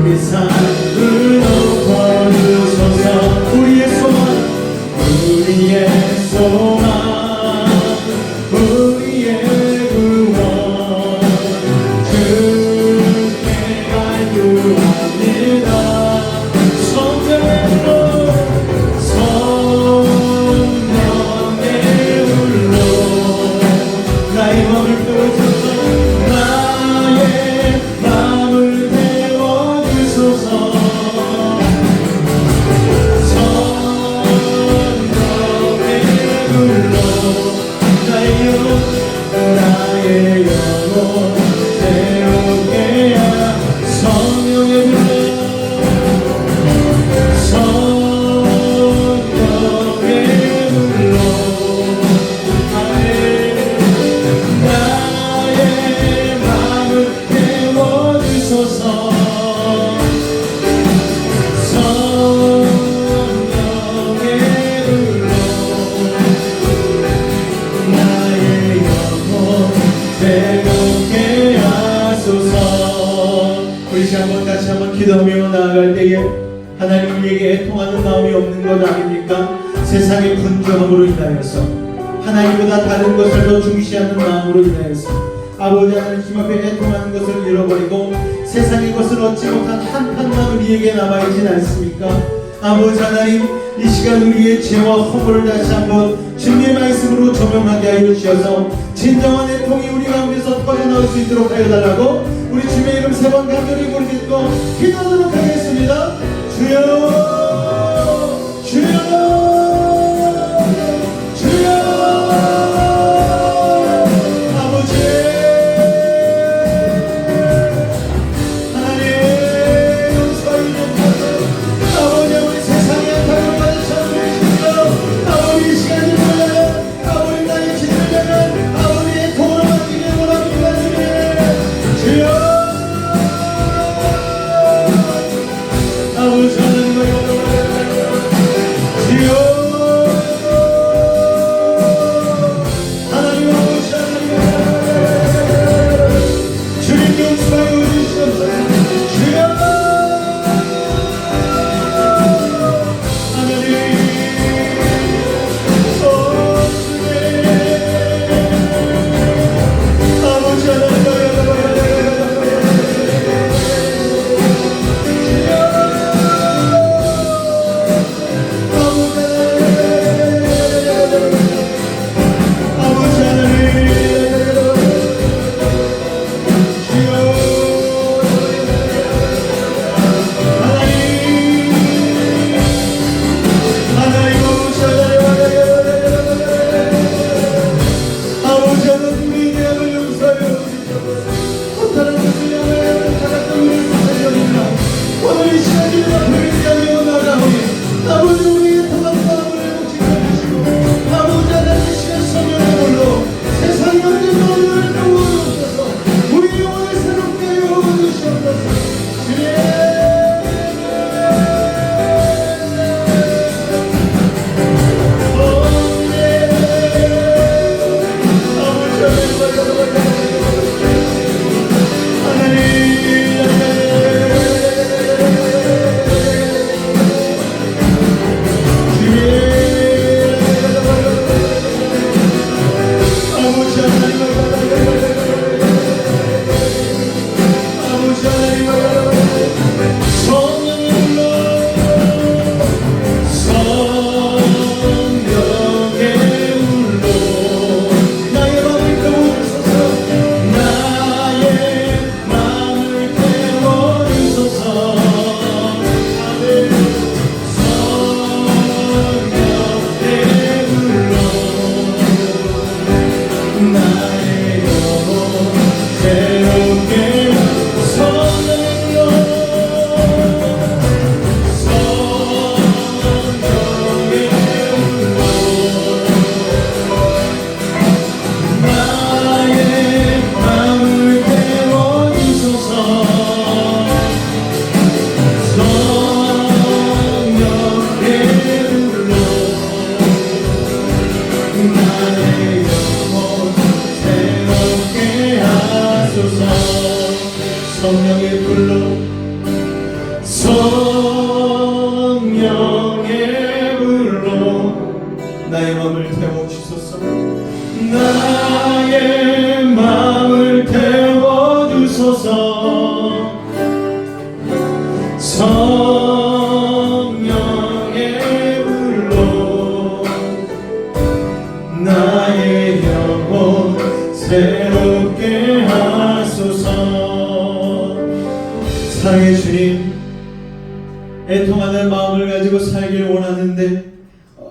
우리 삶을 덮어주소서 우리의 소망 우리의 소망 우리의 구원 주께 간구합니다 성령의 불로 성령의 불로 나의 마음을 태워주소서 나의 마음을 태워주소서 성령의 불로 나의 영혼 태우게 하라 성령의 불로 성령의 불로 나의 마음을 태워주소서 성령의 불로 나의 영혼 태우게 하소서 우리 시간 한번 같이 한번 기도하며 나아갈 때에 하나님 우리에게 애통하는 마음이 없는 것 아닙니까? 세상의 분주함으로 인하여서 하나님보다 다른 것을 더 중시하는 마음으로 인하여서 아버지 하나님 앞에 애통하는 것을 잃어버리고 세상의 것을 얻지 못한 한탄 마음이 우리에게 남아있진 않습니까? 아버지 하나님 이 시간 우리의 죄와 허물을 다시 한번 주님의 말씀으로 조명하게 하여 주셔서 진정한 애통이 우리 가운데서 터져나올 수 있도록 하여 달라고 우리 주님의 이름 세 번 간절히 부르짖고 기도하도록 하겠습니다. 주여 주여 주여 아버지 하나님 용서해 주옵소서 아버지 우리 세상에 안타까운 것을 참으시옵소서 아버지 이 시간을 보여 아버지 나의 죄를 향한 아버지의 도움을 받기를 원합니다 주여 아버지 하나님과 애통하는 마음을 가지고 살길 원하는데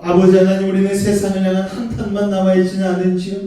아버지 하나님, 우리는 세상을 향한 한탄만 남아있지는 않은지요.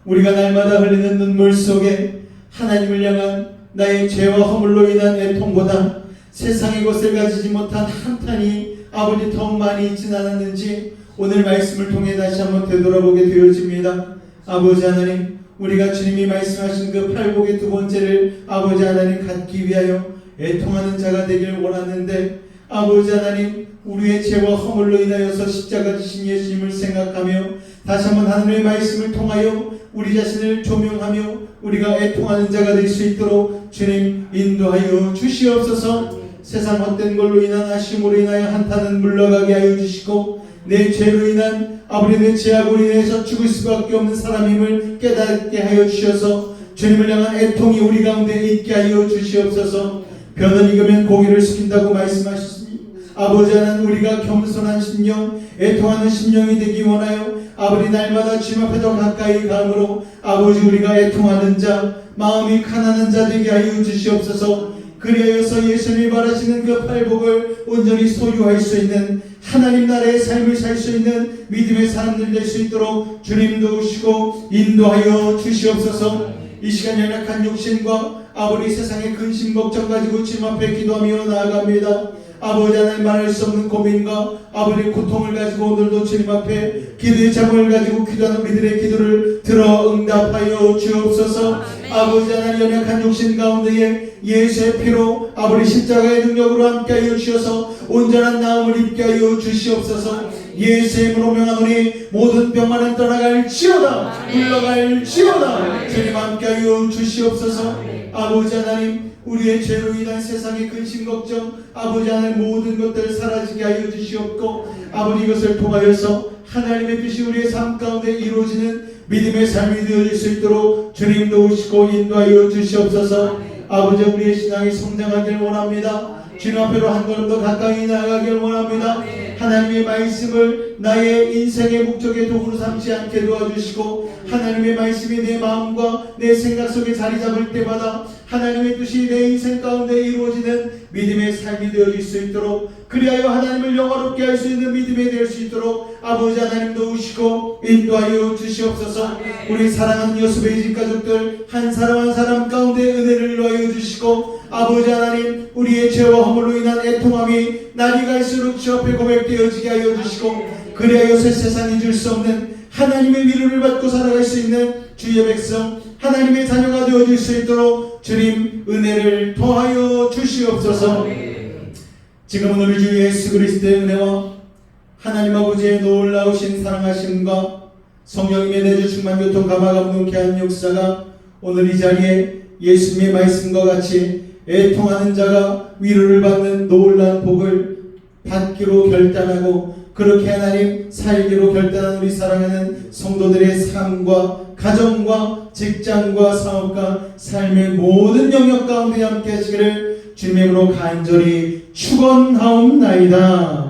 우리가 날마다 흘리는 눈물 속에 하나님을 향한 나의 죄와 허물로 인한 애통보다 세상의 것을 가지지 못한 한탄이 아버지 더욱 많이 있지는 않았는지 오늘 말씀을 통해 다시 한번 되돌아보게 되어집니다. 아버지 하나님, 우리가 주님이 말씀하신 그 팔복의 두 번째를 아버지 하나님 갖기 위하여 애통하는 자가 되길 원하는데, 아버지 하나님, 우리의 죄와 허물로 인하여서 십자가 지신 예수님을 생각하며 다시 한번 하나님의 말씀을 통하여 우리 자신을 조명하며 우리가 애통하는 자가 될 수 있도록 주님 인도하여 주시옵소서. 세상 헛된 걸로 인한 아쉬움으로 인하여 한탄은 물러가게 하여 주시고, 내 죄로 인한 아버지 내 죄악으로 인해서 죽을 수밖에 없는 사람임을 깨닫게 하여 주셔서 주님을 향한 애통이 우리 가운데 있게 하여 주시옵소서. 벼는 익으면 고기를 숙인다고 말씀하셨습니다. 아버지 하나님, 우리가 겸손한 심령, 애통하는 심령이 되기 원하여 아버지 날마다 주님 앞에 더 가까이 가므로 아버지 우리가 애통하는 자, 마음이 가난한 자 되게 하여 주시옵소서. 그리하여서 예수님이 말하시는 그 팔복을 온전히 소유할 수 있는 하나님 나라의 삶을 살 수 있는 믿음의 사람들 될 수 있도록 주님 도우시고 인도하여 주시옵소서. 이 시간 연약한 육신과 아버지 세상의 근심 걱정 가지고 주님 앞에 기도하며 나아갑니다. 아버지 하나님, 말할 수 없는 고민과 아버지 고통을 가지고 오늘도 주님 앞에 기도의 자문을 가지고 기도하는 우리들의 기도를 들어 응답하여 주옵소서. 아버지 하나님, 연약한 육신 가운데에 예수의 피로 아버지 십자가의 능력으로 함께하여 주셔서 온전한 나음을 입게 하여 주시옵소서. 예수의 이름으로 명하노니 모든 병만은 떠나갈지어다, 물러갈지어다. 주님 함께하여 주시옵소서. 아버지 하나님, 우리의 죄로 인한 세상의 근심 걱정 아버지 하나님 모든 것들을 사라지게 하여 주시옵고, 아버지 이것을 통하여서 하나님의 뜻이 우리의 삶 가운데 이루어지는 믿음의 삶이 되어질 수 있도록 주님 도우시고 인도하여 주시옵소서. 아버지, 우리의 신앙이 성장하길 원합니다. 주님 앞으로 한 걸음 더 가까이 나아가길 원합니다. 하나님의 말씀을 나의 인생의 목적의 도구로 삼지 않게 도와주시고, 하나님의 말씀이 내 마음과 내 생각 속에 자리 잡을 때마다 하나님의 뜻이 내 인생 가운데 이루어지는 믿음의 삶이 되어질 수 있도록, 그리하여 하나님을 영화롭게 할 수 있는 믿음이 될 수 있도록 아버지 하나님 도우시고 인도하여 주시옵소서. 우리 사랑하는 여수베이 집 가족들 한 사람 한 사람 가운데 은혜를 더하여 주시고, 아버지 하나님, 우리의 죄와 허물로 인한 애통함이 날이 갈수록 주 앞에 고백되어지게 하여 주시고, 그리하여 세상이 줄 수 없는 하나님의 위로를 받고 살아갈 수 있는 주의 백성 하나님의 자녀가 되어질 수 있도록 주님 은혜를 더하여 주시옵소서. 지금은 우리 주 예수 그리스도의 은혜와 하나님 아버지의 놀라우신 사랑하심과 성령님의 내주 충만 교통 감화가 묵게 한 역사가 오늘 이 자리에 예수님의 말씀과 같이 애통하는 자가 위로를 받는 놀라운 복을 받기로 결단하고, 그렇게 하나님 살기로 결단한 우리 사랑하는 성도들의 삶과 가정과 직장과 사업과 삶의 모든 영역 가운데 함께 하시기를 주님의 이름으로 간절히 축원하옵나이다.